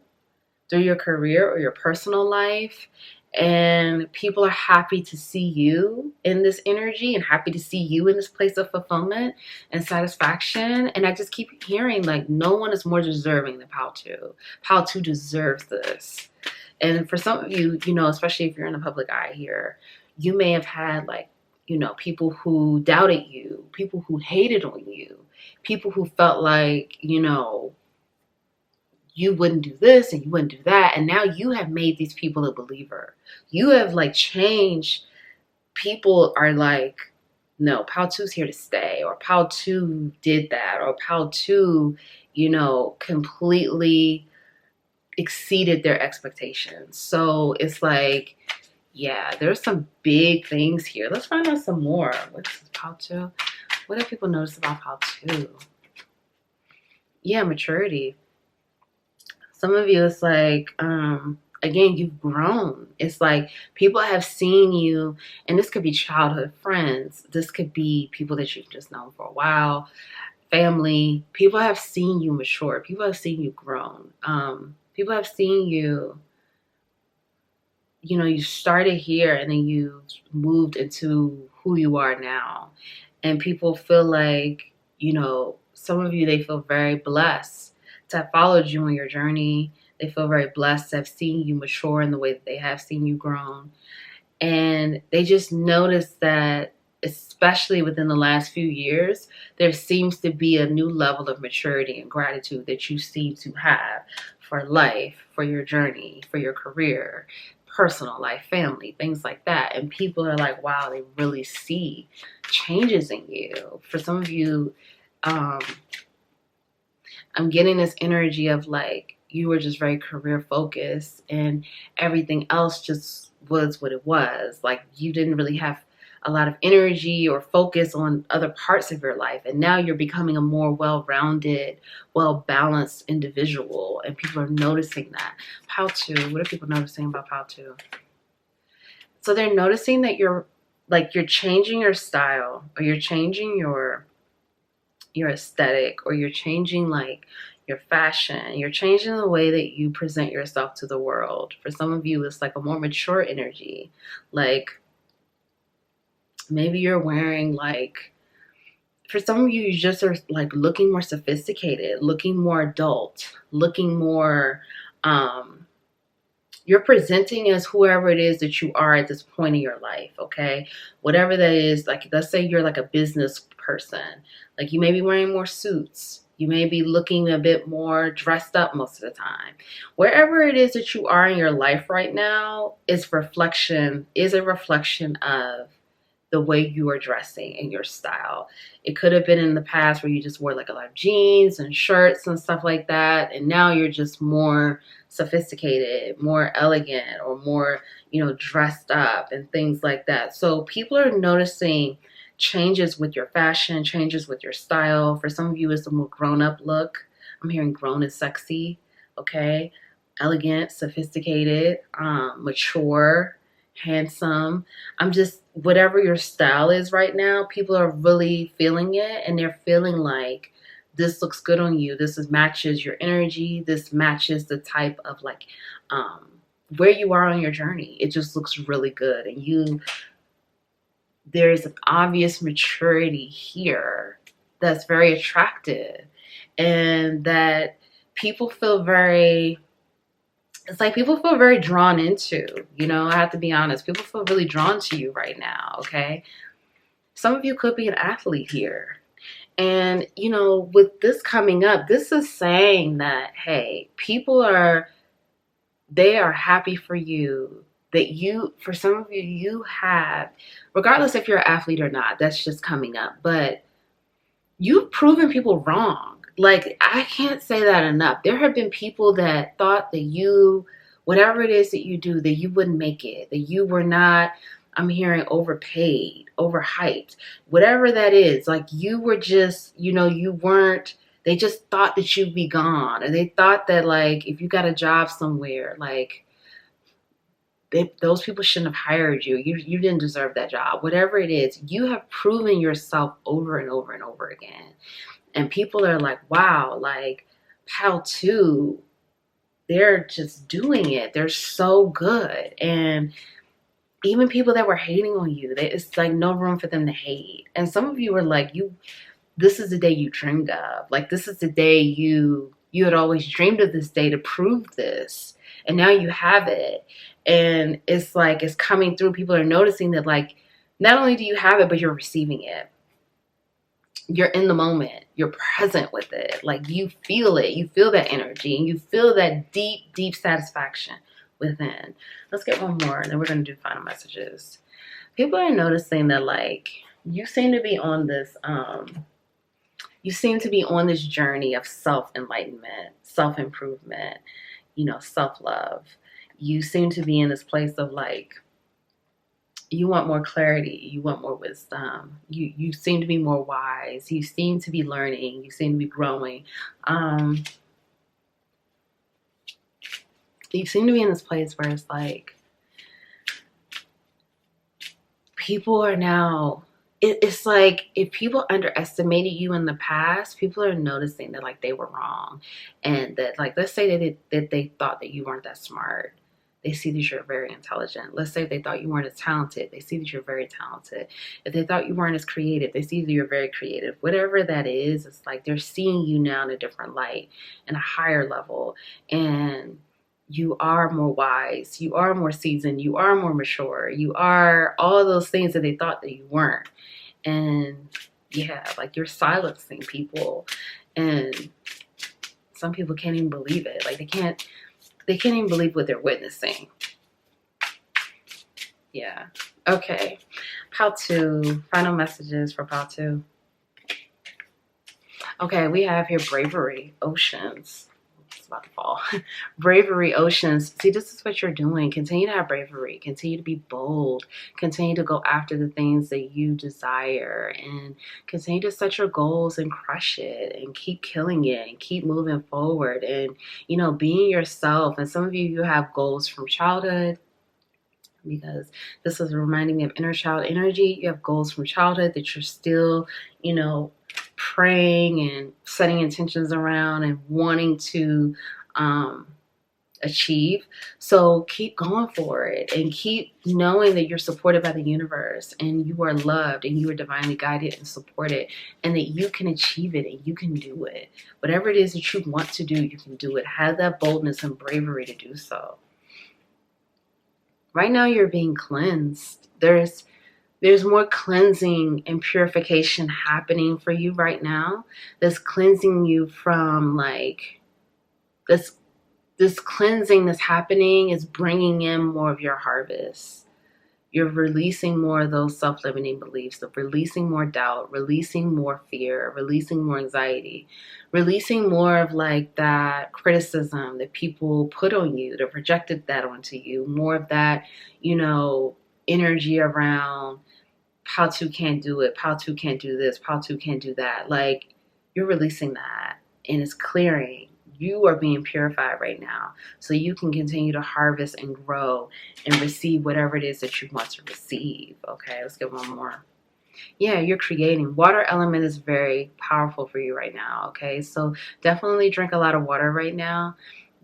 through your career or your personal life. And people are happy to see you in this energy, and happy to see you in this place of fulfillment and satisfaction. And I just keep hearing, like, no one is more deserving than Pal 2. Pal 2 deserves this. And for some of you, especially if you're in the public eye here, you may have had, like, people who doubted you, people who hated on you, people who felt like, you wouldn't do this and you wouldn't do that. And now you have made these people a believer. You have like changed. People are like, no, Pal 2's here to stay, or Pal 2 did that, or Pal 2, completely exceeded their expectations. So it's like, yeah, there's some big things here. Let's find out some more. What's Pal 2? What do people notice about Pal 2? Yeah, maturity. Some of you, it's like, again, you've grown. It's like people have seen you, and this could be childhood friends. This could be people that you've just known for a while, family. People have seen you mature. People have seen you grown. People have seen you, you started here and then you moved into who you are now. And people feel like, some of you, they feel very blessed to have followed you on your journey. They feel very blessed to have seen you mature in the way that they have seen you grown. And they just notice that, especially within the last few years, there seems to be a new level of maturity and gratitude that you seem to have for life, for your journey, for your career, personal life, family, things like that. And people are like, wow, they really see changes in you. For some of you, I'm getting this energy of like, you were just very career focused and everything else just was what it was. Like, you didn't really have a lot of energy or focus on other parts of your life. And now you're becoming a more well-rounded, well-balanced individual. And people are noticing that. How to? What are people noticing about how to? So they're noticing that you're changing your style, or you're changing your aesthetic, or you're changing like your fashion. You're changing the way that you present yourself to the world. For some of you, it's like a more mature energy. Like, maybe you're wearing like, for some of you, you just are like looking more sophisticated, looking more adult, looking more, you're presenting as whoever it is that you are at this point in your life, okay? Whatever that is, like, let's say you're like a business person. Like, you may be wearing more suits. You may be looking a bit more dressed up most of the time. Wherever it is that you are in your life right now is a reflection of the way you are dressing and your style. It could have been in the past where you just wore like a lot of jeans and shirts and stuff like that. And now you're just more sophisticated, more elegant, or more, dressed up and things like that. So people are noticing changes with your fashion, changes with your style. For some of you, it's a more grown-up look. I'm hearing grown and sexy, okay? Elegant, sophisticated, mature, handsome. Whatever your style is right now, people are really feeling it, and they're feeling like this looks good on you. Matches your energy. This matches the type of like, where you are on your journey. It just looks really good. And there's an obvious maturity here that's very attractive, and that people feel very drawn into. I have to be honest. People feel really drawn to you right now, okay? Some of you could be an athlete here. And, with this coming up, this is saying that, hey, they are happy for you. That for some of you, you have, regardless if you're an athlete or not, that's just coming up. But you've proven people wrong. Like, I can't say that enough. There have been people that thought that whatever it is that you do, that you wouldn't make it, that you were not, I'm hearing, overpaid, overhyped, whatever that is. Like, you were just, you weren't, they just thought that you'd be gone. And they thought that, like, if you got a job somewhere, like, those people shouldn't have hired you. You didn't deserve that job. Whatever it is, you have proven yourself over and over and over again. And people are like, wow, like, how to? They're just doing it. They're so good. And even people that were hating on you, it's like no room for them to hate. And some of you were like, this is the day you dreamed of. Like, this is the day you had always dreamed of, this day to prove this. And now you have it. And it's like, it's coming through. People are noticing that, like, not only do you have it, but you're receiving it. You're in the moment. You're present with it. Like, you feel it. You feel that energy, and you feel that deep, deep satisfaction within. Let's get one more, and then we're going to do final messages. People are noticing that, like, you seem to be on this, journey of self-enlightenment, self-improvement, self-love. You seem to be in this place of, like, you want more clarity. You want more wisdom. You seem to be more wise. You seem to be learning. You seem to be growing. You seem to be in this place where it's like, people are now, it's like, if people underestimated you in the past, people are noticing that, like, they were wrong. And that, like, let's say that they thought that you weren't that smart. they see that you're very intelligent. Let's say they thought you weren't as talented, they see that you're very talented. If they thought you weren't as creative, they see that you're very creative. Whatever that is, it's like they're seeing you now in a different light, in a higher level. And you are more wise, you are more seasoned, you are more mature, you are all of those things that they thought that you weren't. And yeah, like you're silencing people. And some people can't even believe it. Like they can't even believe what they're witnessing. Yeah. Okay. Pile 2. Final messages for pile 2. Okay, we have here bravery, oceans. It's about to fall. Bravery, oceans. See, this is what you're doing. Continue to have bravery. Continue to be bold. Continue to go after the things that you desire. And continue to set your goals and crush it. And keep killing it. And keep moving forward. And, you know, being yourself. And some of you have goals from childhood. Because this is reminding me of inner child energy. You have goals from childhood that you're still, you know, praying and setting intentions around and wanting to achieve. So keep going for it and keep knowing that you're supported by the universe and you are loved and you are divinely guided and supported and that you can achieve it and you can do it. Whatever it is that you want to do, you can do it. Have that boldness and bravery to do so. Right now you're being cleansed. There's more cleansing and purification happening for you right now. That's cleansing you from like this cleansing that's happening is bringing in more of your harvest. You're releasing more of those self-limiting beliefs, of releasing more doubt, releasing more fear, releasing more anxiety, releasing more of like that criticism that people put on you, that projected that onto you, more of that, you know, energy around Pile 2 can't do it, Pile 2 can't do this, Pile 2 can't do that. Like, you're releasing that and it's clearing. You are being purified right now so you can continue to harvest and grow and receive whatever it is that you want to receive. Okay, let's get one more. Yeah, you're creating. Water element is very powerful for you right now. Okay, so definitely drink a lot of water right now.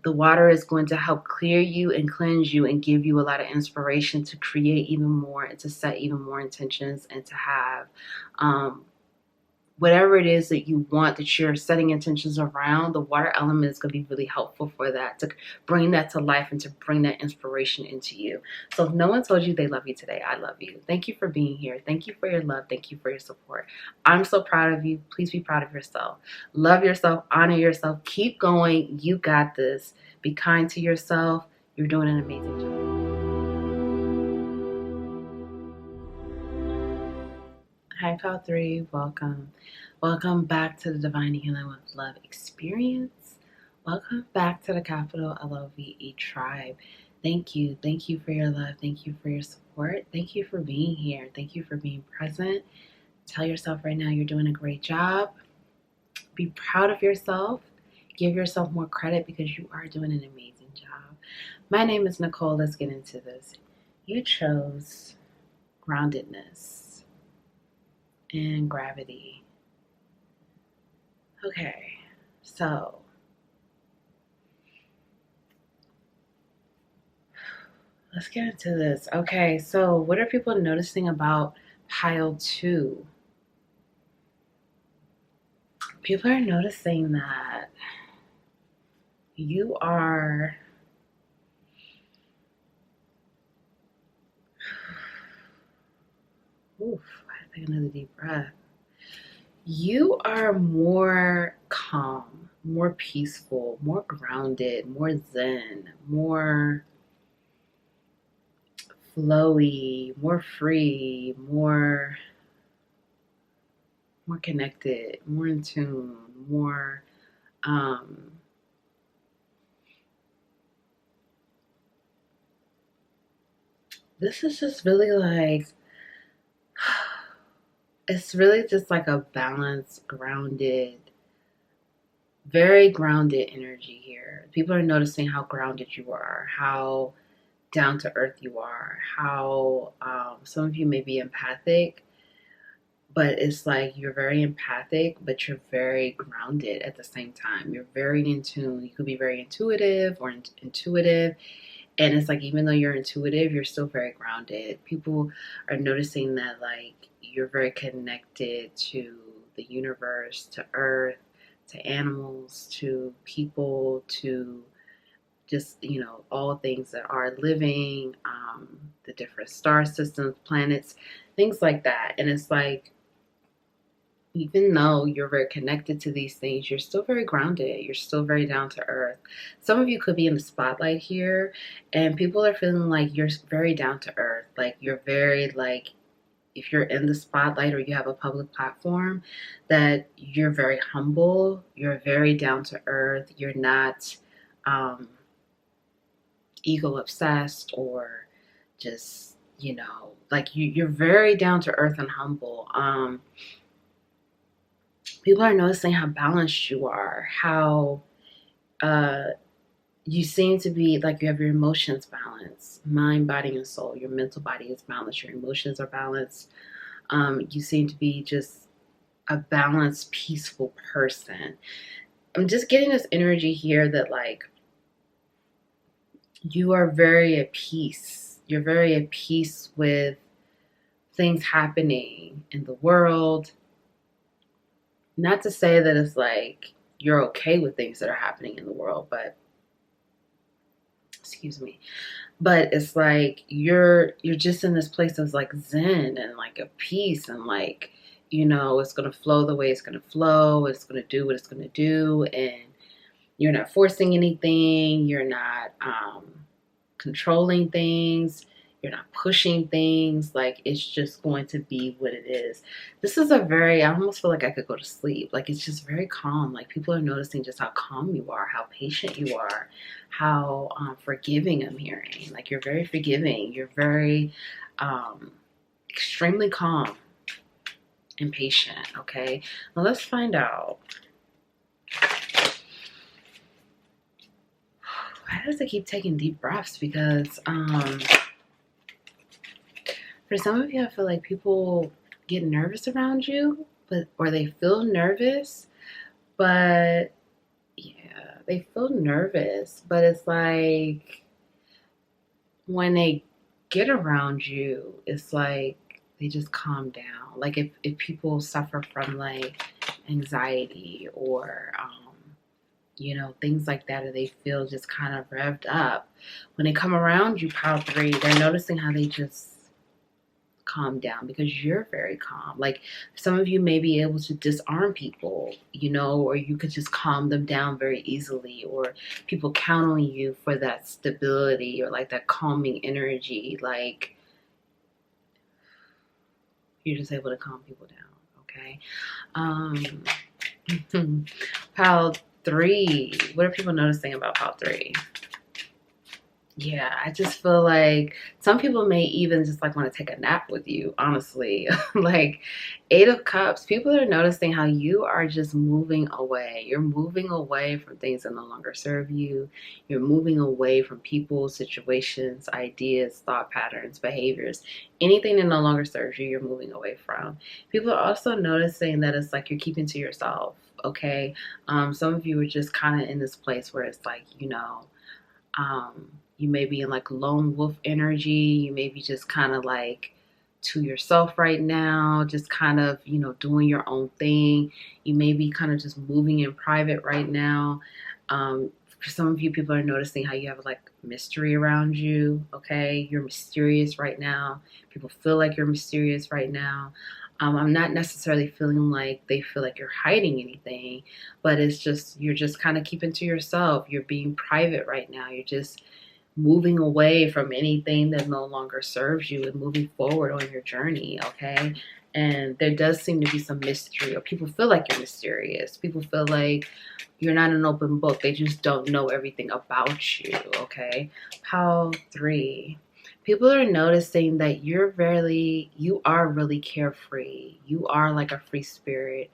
The water is going to help clear you and cleanse you and give you a lot of inspiration to create even more and to set even more intentions and to have whatever it is that you want that you're setting intentions around. The water element is going to be really helpful for that, to bring that to life and to bring that inspiration into you. So if no one told you they love you today, I love you. Thank you for being here. Thank you for your love. Thank you for your support. I'm so proud of you. Please be proud of yourself. Love yourself. Honor yourself. Keep going. You got this. Be kind to yourself. You're doing an amazing job. Hi, Pile 3. Welcome. Welcome back to the Divine Healing with Love experience. Welcome back to the capital LOVE tribe. Thank you. Thank you for your love. Thank you for your support. Thank you for being here. Thank you for being present. Tell yourself right now you're doing a great job. Be proud of yourself. Give yourself more credit because you are doing an amazing job. My name is Nicole. Let's get into this. You chose groundedness and gravity. Okay, so let's get into this. Okay, so what are people noticing about Pile 2? People are noticing that you are oof, I have to take another deep breath. You are more calm, more peaceful, more grounded, more zen, more flowy, more free, more connected, more in tune, more this is just really like it's really just like a balanced, grounded, very grounded energy here. People are noticing how grounded you are, how down to earth you are, how some of you may be empathic, but it's like you're very empathic, but you're very grounded at the same time. You're very in tune. You could be very intuitive or intuitive, And it's like, even though you're intuitive, you're still very grounded. People are noticing that, like, you're very connected to the universe, to earth, to animals, to people, to just, all things that are living, the different star systems, planets, things like that. And it's like, even though you're very connected to these things, you're still very grounded. You're still very down to earth. Some of you could be in the spotlight here, and people are feeling like you're very down to earth. Like, you're very, like, if you're in the spotlight or you have a public platform, that you're very humble. You're very down to earth. You're not ego obsessed, or just, like, you're very down to earth and humble. People are noticing how balanced you are, how you seem to be like you have your emotions balanced, mind, body, and soul. Your mental body is balanced, your emotions are balanced. You seem to be just a balanced, peaceful person. I'm just getting this energy here that, like, you are very at peace. You're very at peace with things happening in the world. Not to say that it's like you're okay with things that are happening in the world, but excuse me, but it's like you're just in this place of, like, zen and, like, a peace, and, like, it's going to flow the way it's going to flow. It's going to do what it's going to do, and you're not forcing anything. You're not controlling things. You're not pushing things. Like, it's just going to be what it is. This is I almost feel like I could go to sleep. Like, it's just very calm. Like, people are noticing just how calm you are, how patient you are, how forgiving I'm hearing. Like, you're very forgiving. You're very extremely calm and patient. Okay, now let's find out. Why does it keep taking deep breaths? Because for some of you, I feel like people get nervous around you, or they feel nervous, but yeah, they feel nervous, but it's like when they get around you, it's like they just calm down. Like, if people suffer from, like, anxiety, or things like that, or they feel just kind of revved up, when they come around you, pile 3, they're noticing how they just calm down, because you're very calm. Like, some of you may be able to disarm people, or you could just calm them down very easily, or people count on you for that stability, or, like, that calming energy. Like, you're just able to calm people down. Okay. Pile 3. What are people noticing about pile 3? Yeah, I just feel like some people may even just, like, want to take a nap with you, honestly. Like, 8 of Cups, people are noticing how you are just moving away. You're moving away from things that no longer serve you. You're moving away from people, situations, ideas, thought patterns, behaviors. Anything that no longer serves you, you're moving away from. People are also noticing that it's like you're keeping to yourself, okay? Some of you are just kind of in this place where it's like, you may be in, like, lone wolf energy. You may be just kind of, like, to yourself right now, just kind of, doing your own thing. You may be kind of just moving in private right now. For some of you, people are noticing how you have, like, mystery around you, okay? You're mysterious right now. People feel like you're mysterious right now. I'm not necessarily feeling like they feel like you're hiding anything, but it's just, you're just kind of keeping to yourself. You're being private right now. You're just moving away from anything that no longer serves you and moving forward on your journey, okay? And there does seem to be some mystery, or people feel like you're mysterious. People feel like you're not an open book. They just don't know everything about you, okay? Pile 3. People are noticing that you are really carefree. You are like a free spirit.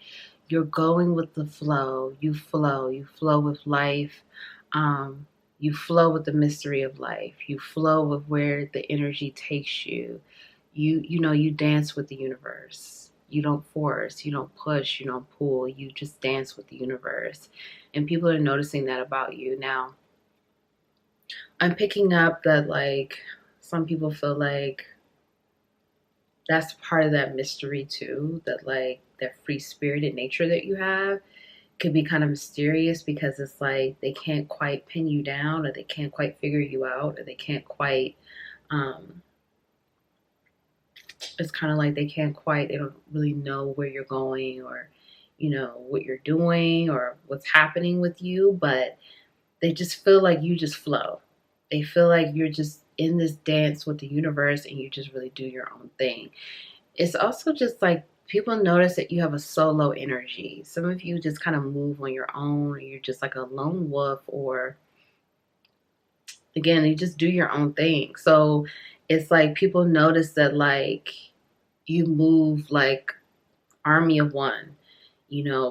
You're going with the flow. You flow with life. You flow with the mystery of life. You flow with where the energy takes you. You dance with the universe. You don't force, you don't push, you don't pull. You just dance with the universe. And people are noticing that about you. Now, I'm picking up that like some people feel like that's part of that mystery too, that like that free spirited nature that you have could be kind of mysterious because it's like they can't quite pin you down, or they can't quite figure you out, or they can't quite um it's kind of like they don't really know where you're going, or what you're doing or what's happening with you, but they just feel like you just flow. They feel like you're just in this dance with the universe and you just really do your own thing. It's also just like people notice that you have a solo energy. Some of you just kind of move on your own, or you're just like a lone wolf, or again, you just do your own thing. So it's like people notice that like you move like army of one,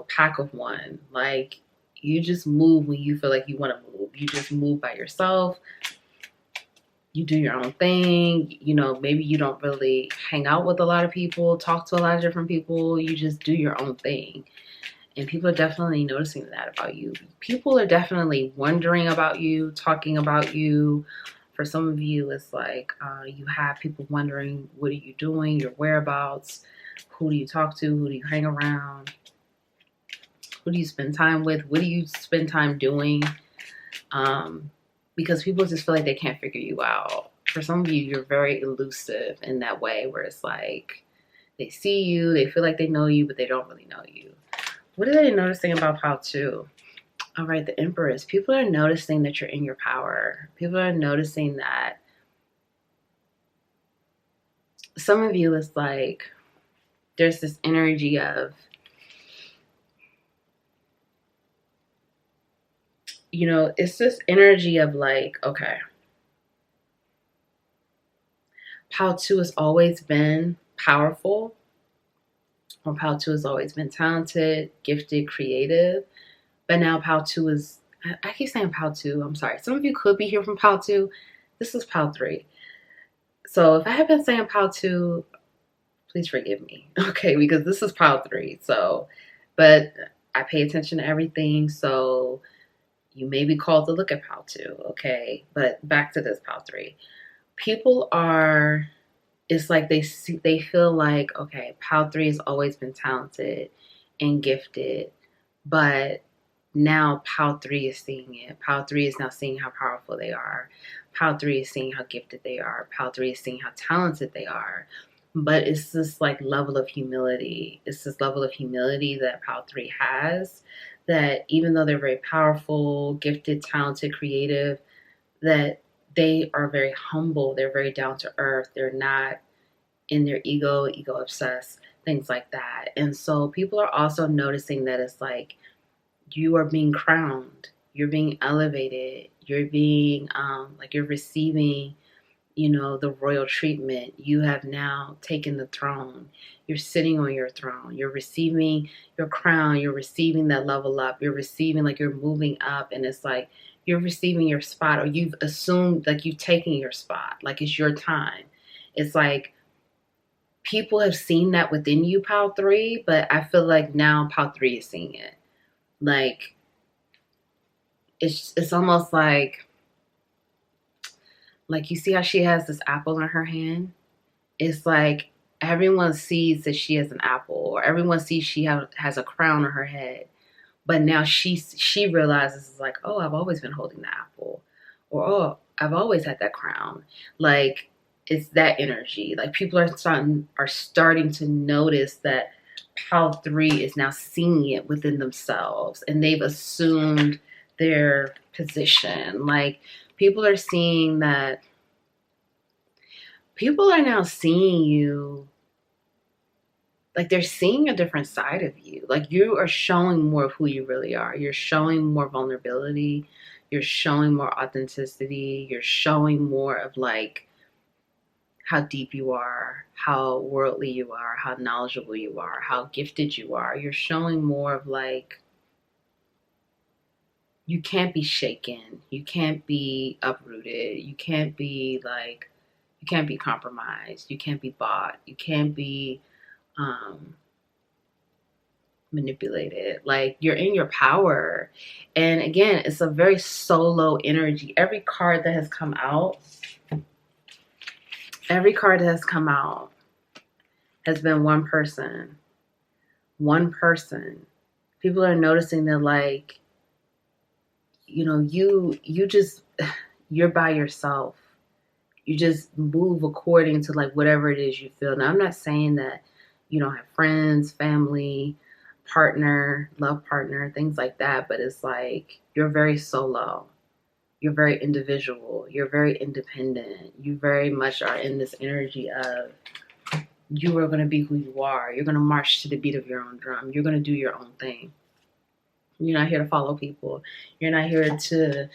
pack of one. Like you just move when you feel like you want to move. You just move by yourself. You do your own thing. Maybe you don't really hang out with a lot of people, talk to a lot of different people. You just do your own thing. And people are definitely noticing that about you. People are definitely wondering about you, talking about you. For some of you, it's like you have people wondering, what are you doing, your whereabouts, who do you talk to, who do you hang around, who do you spend time with, what do you spend time doing? Because people just feel like they can't figure you out. For some of you, you're very elusive in that way, where it's like they see you, they feel like they know you, but they don't really know you. What are they noticing about Pile 2? All right, the Empress. People are noticing that you're in your power. People are noticing that some of you is like, there's this energy of, it's this energy of like, okay, Pile 2 has always been powerful, or Pile 2 has always been talented, gifted, creative. But now Pile 2 is, I keep saying Pile 2, I'm sorry. Some of you could be here from Pile 2. This is Pile 3. So if I have been saying Pile 2, please forgive me. Okay, because this is Pile 3. So, but I pay attention to everything. So you may be called to look at Pile 2. Okay, but back to this Pile 3. People are, it's like they feel like, okay, Pile 3 has always been talented and gifted, but now Pile 3 is seeing it. Pile 3 is now seeing how powerful they are. Pile 3 is seeing how gifted they are. Pile 3 is seeing how talented they are. But it's this like level of humility. It's this level of humility that Pile 3 has, that even though they're very powerful, gifted, talented, creative, that they are very humble. They're very down to earth. They're not in their ego obsessed, things like that. And so people are also noticing that it's like you are being crowned, you're being elevated, you're being like you're receiving, the royal treatment. You have now taken the throne. You're sitting on your throne. You're receiving your crown. You're receiving that level up. You're receiving, like you're moving up, and it's like you're receiving your spot, or you've assumed like you've taken your spot, like it's your time. It's like people have seen that within you, Pile 3, but I feel like now Pile 3 is seeing it. Like it's almost like you see how she has this apple in her hand? It's like everyone sees that she has an apple, or everyone sees she has a crown on her head. But now she realizes, like, oh, I've always been holding the apple, or oh, I've always had that crown. Like it's that energy. Like people are starting to notice that Pile 3 is now seeing it within themselves, and they've assumed their position. Like people are seeing that. People are now seeing you, like they're seeing a different side of you. Like you are showing more of who you really are. You're showing more vulnerability. You're showing more authenticity. You're showing more of like how deep you are, how worldly you are, how knowledgeable you are, how gifted you are. You're showing more of like, you can't be shaken. You can't be uprooted. You can't be like, you can't be compromised. You can't be bought. You can't be manipulated. Like, you're in your power. And again, it's a very solo energy. Every card that has come out has been one person. One person. People are noticing that, like, you know, you're by yourself. You just move according to like whatever it is you feel. Now, I'm not saying that you don't have friends, family, partner, love partner, things like that, but it's like you're very solo. You're very individual. You're very independent. You very much are in this energy of you are going to be who you are. You're going to march to the beat of your own drum. You're going to do your own thing. You're not here to follow people. You're not here to,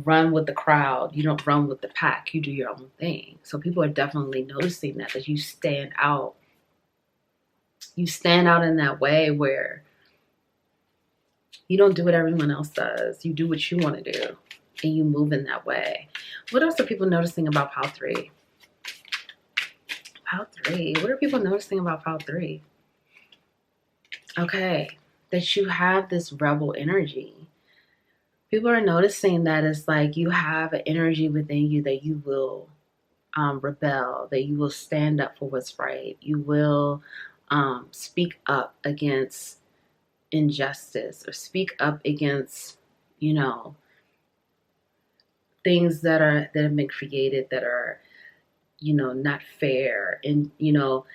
run with the crowd. You don't run with the pack. You do your own thing. So people are definitely noticing that you stand out. You stand out in that way where you don't do what everyone else does. You do what you want to do. And you move in that way. What else are people noticing about Pile 3? Pile 3. What are people noticing about Pile 3? Okay. That you have this rebel energy. People are noticing that it's like you have an energy within you that you will rebel, that you will stand up for what's right. You will speak up against injustice or speak up against, things that have been created that are, not fair. And, you'll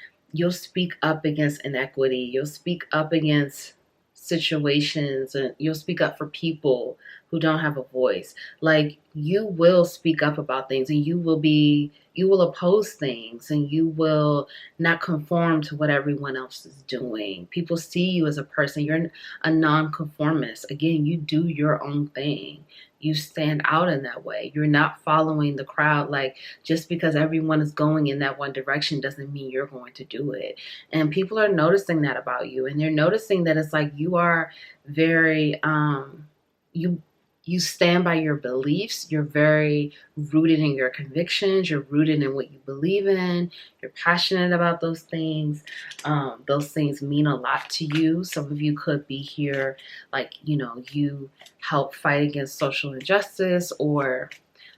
speak up against inequity. You'll speak up against situations, and you'll speak up for people who don't have a voice. Like, you will speak up about things, and you will oppose things, and you will not conform to what everyone else is doing. People see you as a person. You're a non-conformist. Again, you do your own thing. You stand out in that way. You're not following the crowd. Like, just because everyone is going in that one direction doesn't mean you're going to do it. And people are noticing that about you. And they're noticing that it's like you are very, you stand by your beliefs. You're very rooted in your convictions. You're rooted in what you believe in. You're passionate about those things. Those things mean a lot to you. Some of you could be here, like, you help fight against social injustice or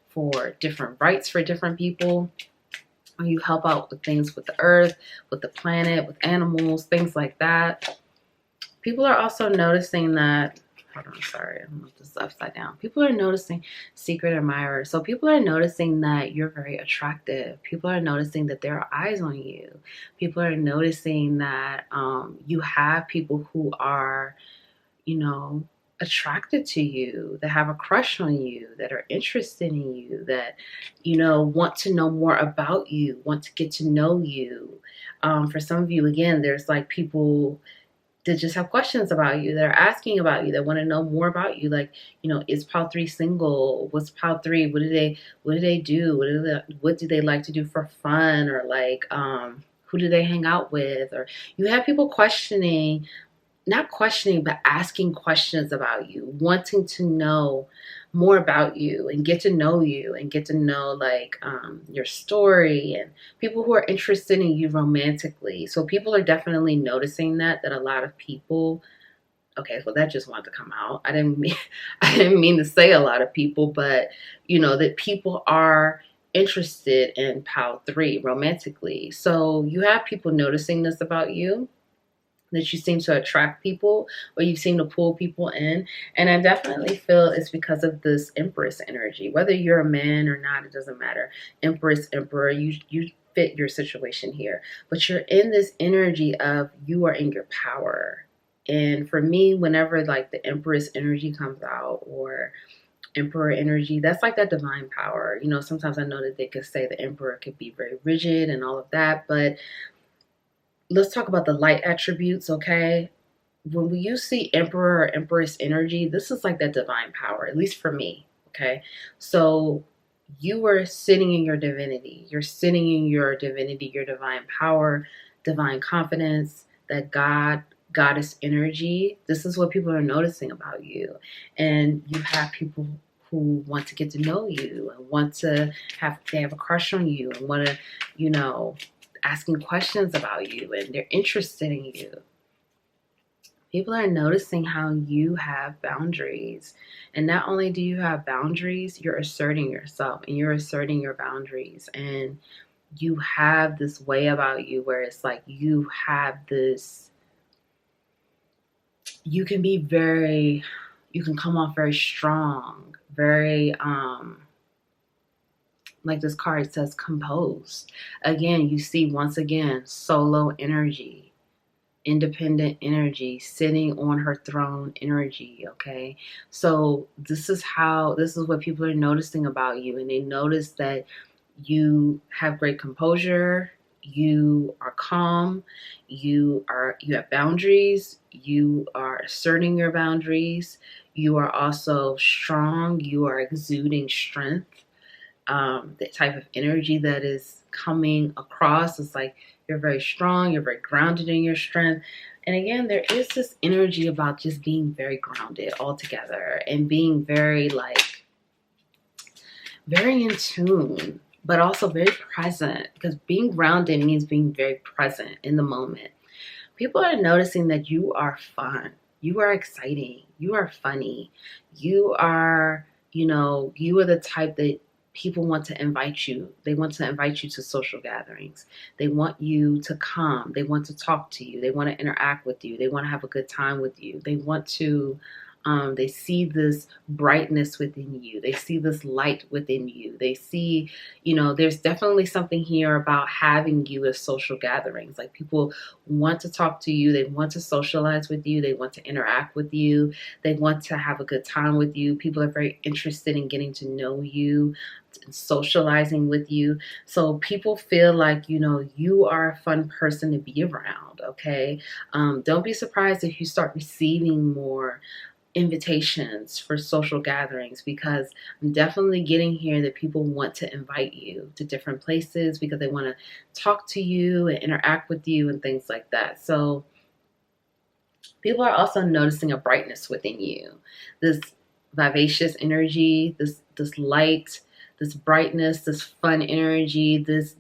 for different rights for different people. Or you help out with things with the earth, with the planet, with animals, things like that. People are also noticing that, hold on, sorry, I don't know if this is upside down. People are noticing secret admirers. So people are noticing that you're very attractive. People are noticing that there are eyes on you. People are noticing that you have people who are, attracted to you, that have a crush on you, that are interested in you, that, want to know more about you, want to get to know you. For some of you, again, there's like people that just have questions about you, that are asking about you, that want to know more about you. Like, is Pile 3 single? What's Pile 3? What do they do? What do they like to do for fun? Or like, who do they hang out with? Or you have people not questioning, but asking questions about you, wanting to know more about you and get to know you and get to know like your story, and people who are interested in you romantically. So people are definitely noticing that a lot of people, okay, well, that just wanted to come out. I didn't mean to say a lot of people, but that people are interested in Pile 3 romantically. So you have people noticing this about you, that you seem to attract people, or you seem to pull people in. And I definitely feel it's because of this Empress energy. Whether you're a man or not, it doesn't matter. Empress, Emperor, you fit your situation here. But you're in this energy of you are in your power. And for me, whenever like the Empress energy comes out, or Emperor energy, that's like that divine power. Sometimes I know that they could say the Emperor could be very rigid and all of that, but let's talk about the light attributes, okay? When you see Emperor or Empress energy, this is like that divine power, at least for me, okay? So you are sitting in your divinity. You're sitting in your divinity, your divine power, divine confidence, that goddess energy. This is what people are noticing about you. And you have people who want to get to know you and they have a crush on you and want to, asking questions about you, and they're interested in you. People are noticing how you have boundaries. And not only do you have boundaries, you're asserting yourself and you're asserting your boundaries. And you have this way about you where it's like you have this, you can be very, you can come off very strong, very, like this card says, composed. Again, you see once again, solo energy, independent energy, sitting on her throne energy. Okay. So this is what people are noticing about you. And they notice that you have great composure, you are calm, you have boundaries, you are asserting your boundaries, you are also strong, you are exuding strength. The type of energy that is coming across is like you're very strong, you're very grounded in your strength. And again, there is this energy about just being very grounded altogether and being very in tune, but also very present, because being grounded means being very present in the moment. People are noticing that you are fun, you are exciting, you are funny, you are, you are the type that people want to invite you. They want to invite you to social gatherings. They want you to come. They want to talk to you. They want to interact with you. They want to have a good time with you. They want to, they see this brightness within you. They see this light within you. They see, there's definitely something here about having you at social gatherings. Like people want to talk to you. They want to socialize with you. They want to interact with you. They want to have a good time with you. People are very interested in getting to know you and socializing with you. So people feel like, you are a fun person to be around. Okay. Don't be surprised if you start receiving more invitations for social gatherings, because I'm definitely getting here that people want to invite you to different places because they want to talk to you and interact with you and things like that. So people are also noticing a brightness within you, this vivacious energy, this light, this brightness, this fun energy, this,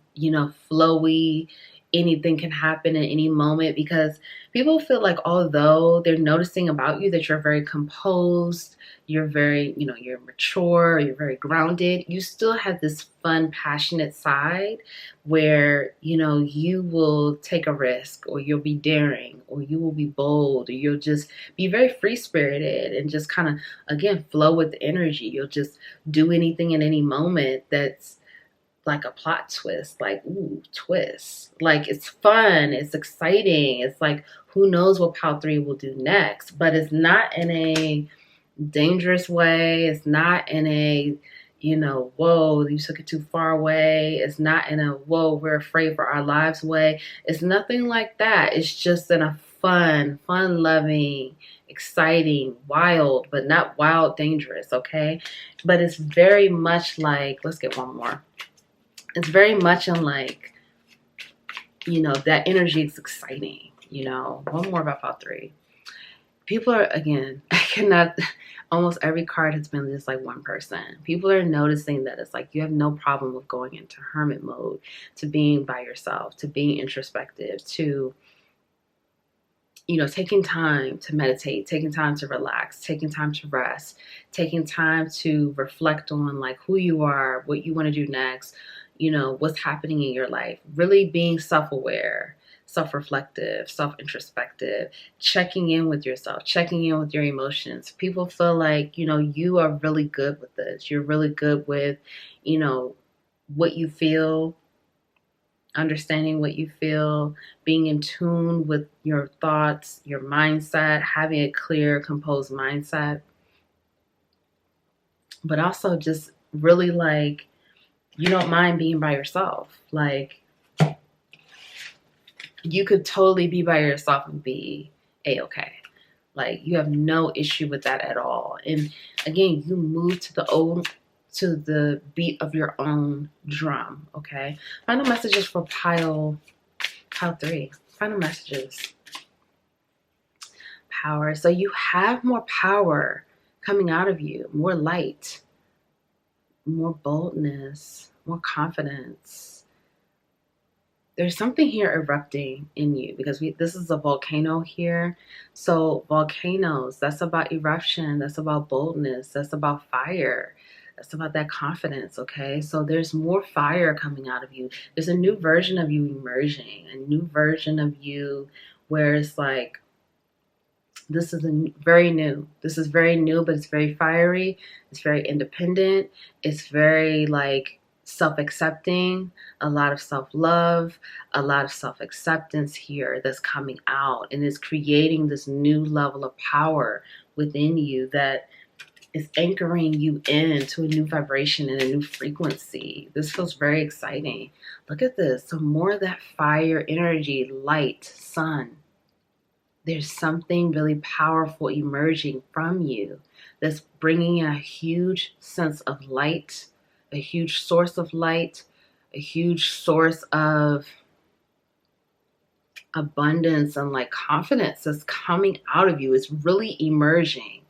flowy, anything can happen at any moment, because people feel like although they're noticing about you that you're very composed, you're very, you're mature, you're very grounded, you still have this fun, passionate side where, you will take a risk, or you'll be daring, or you will be bold, or you'll just be very free spirited and just kind of, again, flow with the energy. You'll just do anything in any moment that's like a plot twist, like, ooh, twist. Like, it's fun, it's exciting. It's like, who knows what Pile 3 will do next, but it's not in a dangerous way. It's not in a, whoa, you took it too far away. It's not in a, whoa, we're afraid for our lives way. It's nothing like that. It's just in a fun-loving, exciting, wild, but not wild, dangerous, okay? But it's very much like, let's get one more. It's very much in like, that energy is exciting, One more about Pile 3. People are, again, I cannot, almost every card has been just like one person. People are noticing that it's like you have no problem with going into hermit mode, to being by yourself, to being introspective, to, taking time to meditate, taking time to relax, taking time to rest, taking time to reflect on like who you are, what you want to do next, what's happening in your life, really being self-aware, self-reflective, self-introspective, checking in with yourself, checking in with your emotions. People feel like, you are really good with this. You're really good with, what you feel, understanding what you feel, being in tune with your thoughts, your mindset, having a clear, composed mindset, but also just really like, you don't mind being by yourself. Like, you could totally be by yourself and be a-okay. Like, you have no issue with that at all. And again, you move to the beat of your own drum, okay? Final messages for Pile 3. Final messages. Power. So you have more power coming out of you, more light, more boldness, more confidence. there's something here erupting in you because this is a volcano here. So volcanoes, that's about eruption, that's about boldness, that's about fire, that's about that confidence. Okay, so there's more fire coming out of you. There's a new version of you emerging, a new version of you where it's like, this is very new. This is very new, but it's very fiery. It's very independent. It's very like self-accepting, a lot of self-love, a lot of self-acceptance here that's coming out and is creating this new level of power within you that is anchoring you into a new vibration and a new frequency. This feels very exciting. Look at this. So more of that fire energy, light, sun. There's something really powerful emerging from you that's bringing a huge sense of light, a huge source of light, a huge source of abundance and like confidence that's coming out of you. It's really emerging.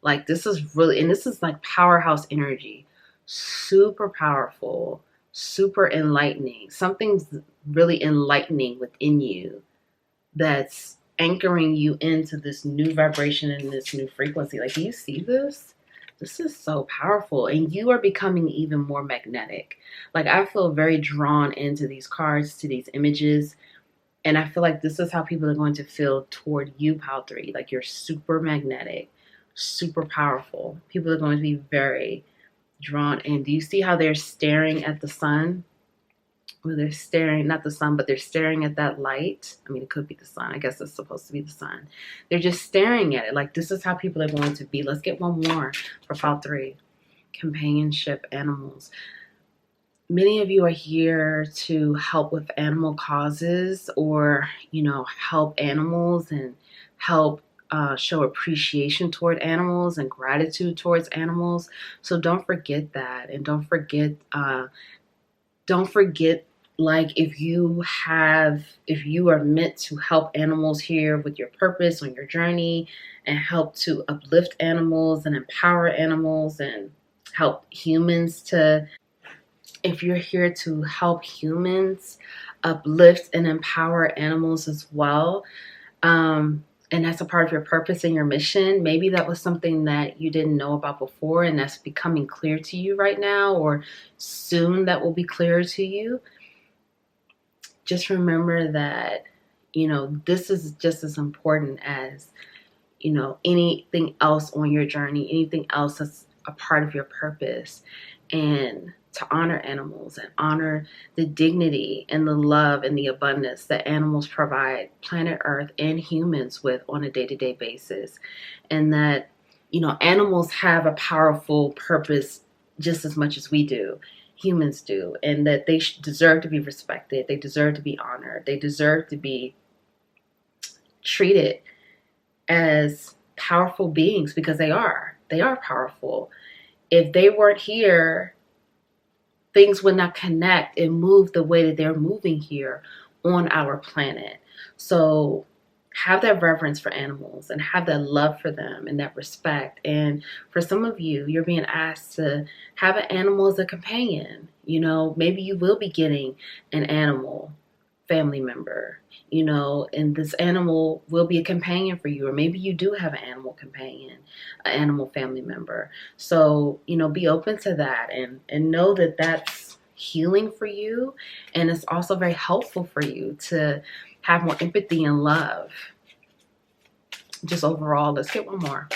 Like this is really, and this is like powerhouse energy, super powerful, super enlightening. Something's really enlightening within you that's anchoring you into this new vibration and this new frequency. Like, do you see this? This is so powerful. And you are becoming even more magnetic. Like, I feel very drawn into these cards, to these images. And I feel like this is how people are going to feel toward you, Pile 3. Like, you're super magnetic, super powerful. People are going to be very drawn in. Do you see how they're staring at the sun? Well, they're staring, not the sun, but they're staring at that light. I mean, it could be the sun. I guess it's supposed to be the sun. They're just staring at it. Like, this is how people are going to be. Let's get one more for Pile 3. Companionship, animals. Many of you are here to help with animal causes or, help animals and help show appreciation toward animals and gratitude towards animals. So don't forget that. And don't forget, like if you are meant to help animals here with your purpose on your journey and help to uplift animals and empower animals and help humans to, if you're here to help humans uplift and empower animals as well, and that's a part of your purpose and your mission, maybe that was something that you didn't know about before and that's becoming clear to you right now, or soon that will be clearer to you. Just remember that, this is just as important as, anything else on your journey, anything else that's a part of your purpose. And to honor animals and honor the dignity and the love and the abundance that animals provide planet Earth and humans with on a day-to-day basis. And that, animals have a powerful purpose just as much as we do. Humans do, and that they deserve to be respected. They deserve to be honored. They deserve to be treated as powerful beings because they are. They are powerful. If they weren't here, things would not connect and move the way that they're moving here on our planet. So have that reverence for animals and have that love for them and that respect. And for some of you, you're being asked to have an animal as a companion. Maybe you will be getting an animal family member, and this animal will be a companion for you. Or maybe you do have an animal companion, an animal family member. So, be open to that and know that that's healing for you. And it's also very helpful for you to have more empathy and love. Just overall, let's get one more.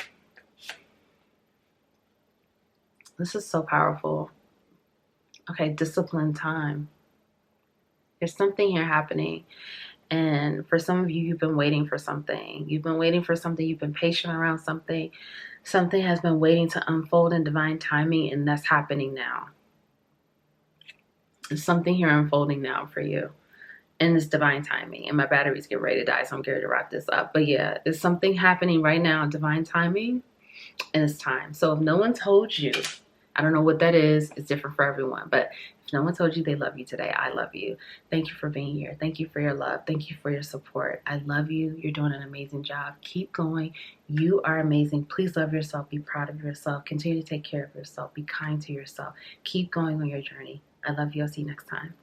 This is so powerful. Okay, discipline time. There's something here happening. And for some of you, you've been waiting for something. You've been waiting for something. You've been patient around something. Something has been waiting to unfold in divine timing, and that's happening now. There's something here unfolding now for you. And this divine timing. And my batteries get ready to die, so I'm getting ready to wrap this up. But yeah, there's something happening right now, divine timing, and it's time. So if no one told you, I don't know what that is. It's different for everyone. But if no one told you they love you today, I love you. Thank you for being here. Thank you for your love. Thank you for your support. I love you. You're doing an amazing job. Keep going. You are amazing. Please love yourself. Be proud of yourself. Continue to take care of yourself. Be kind to yourself. Keep going on your journey. I love you. I'll see you next time.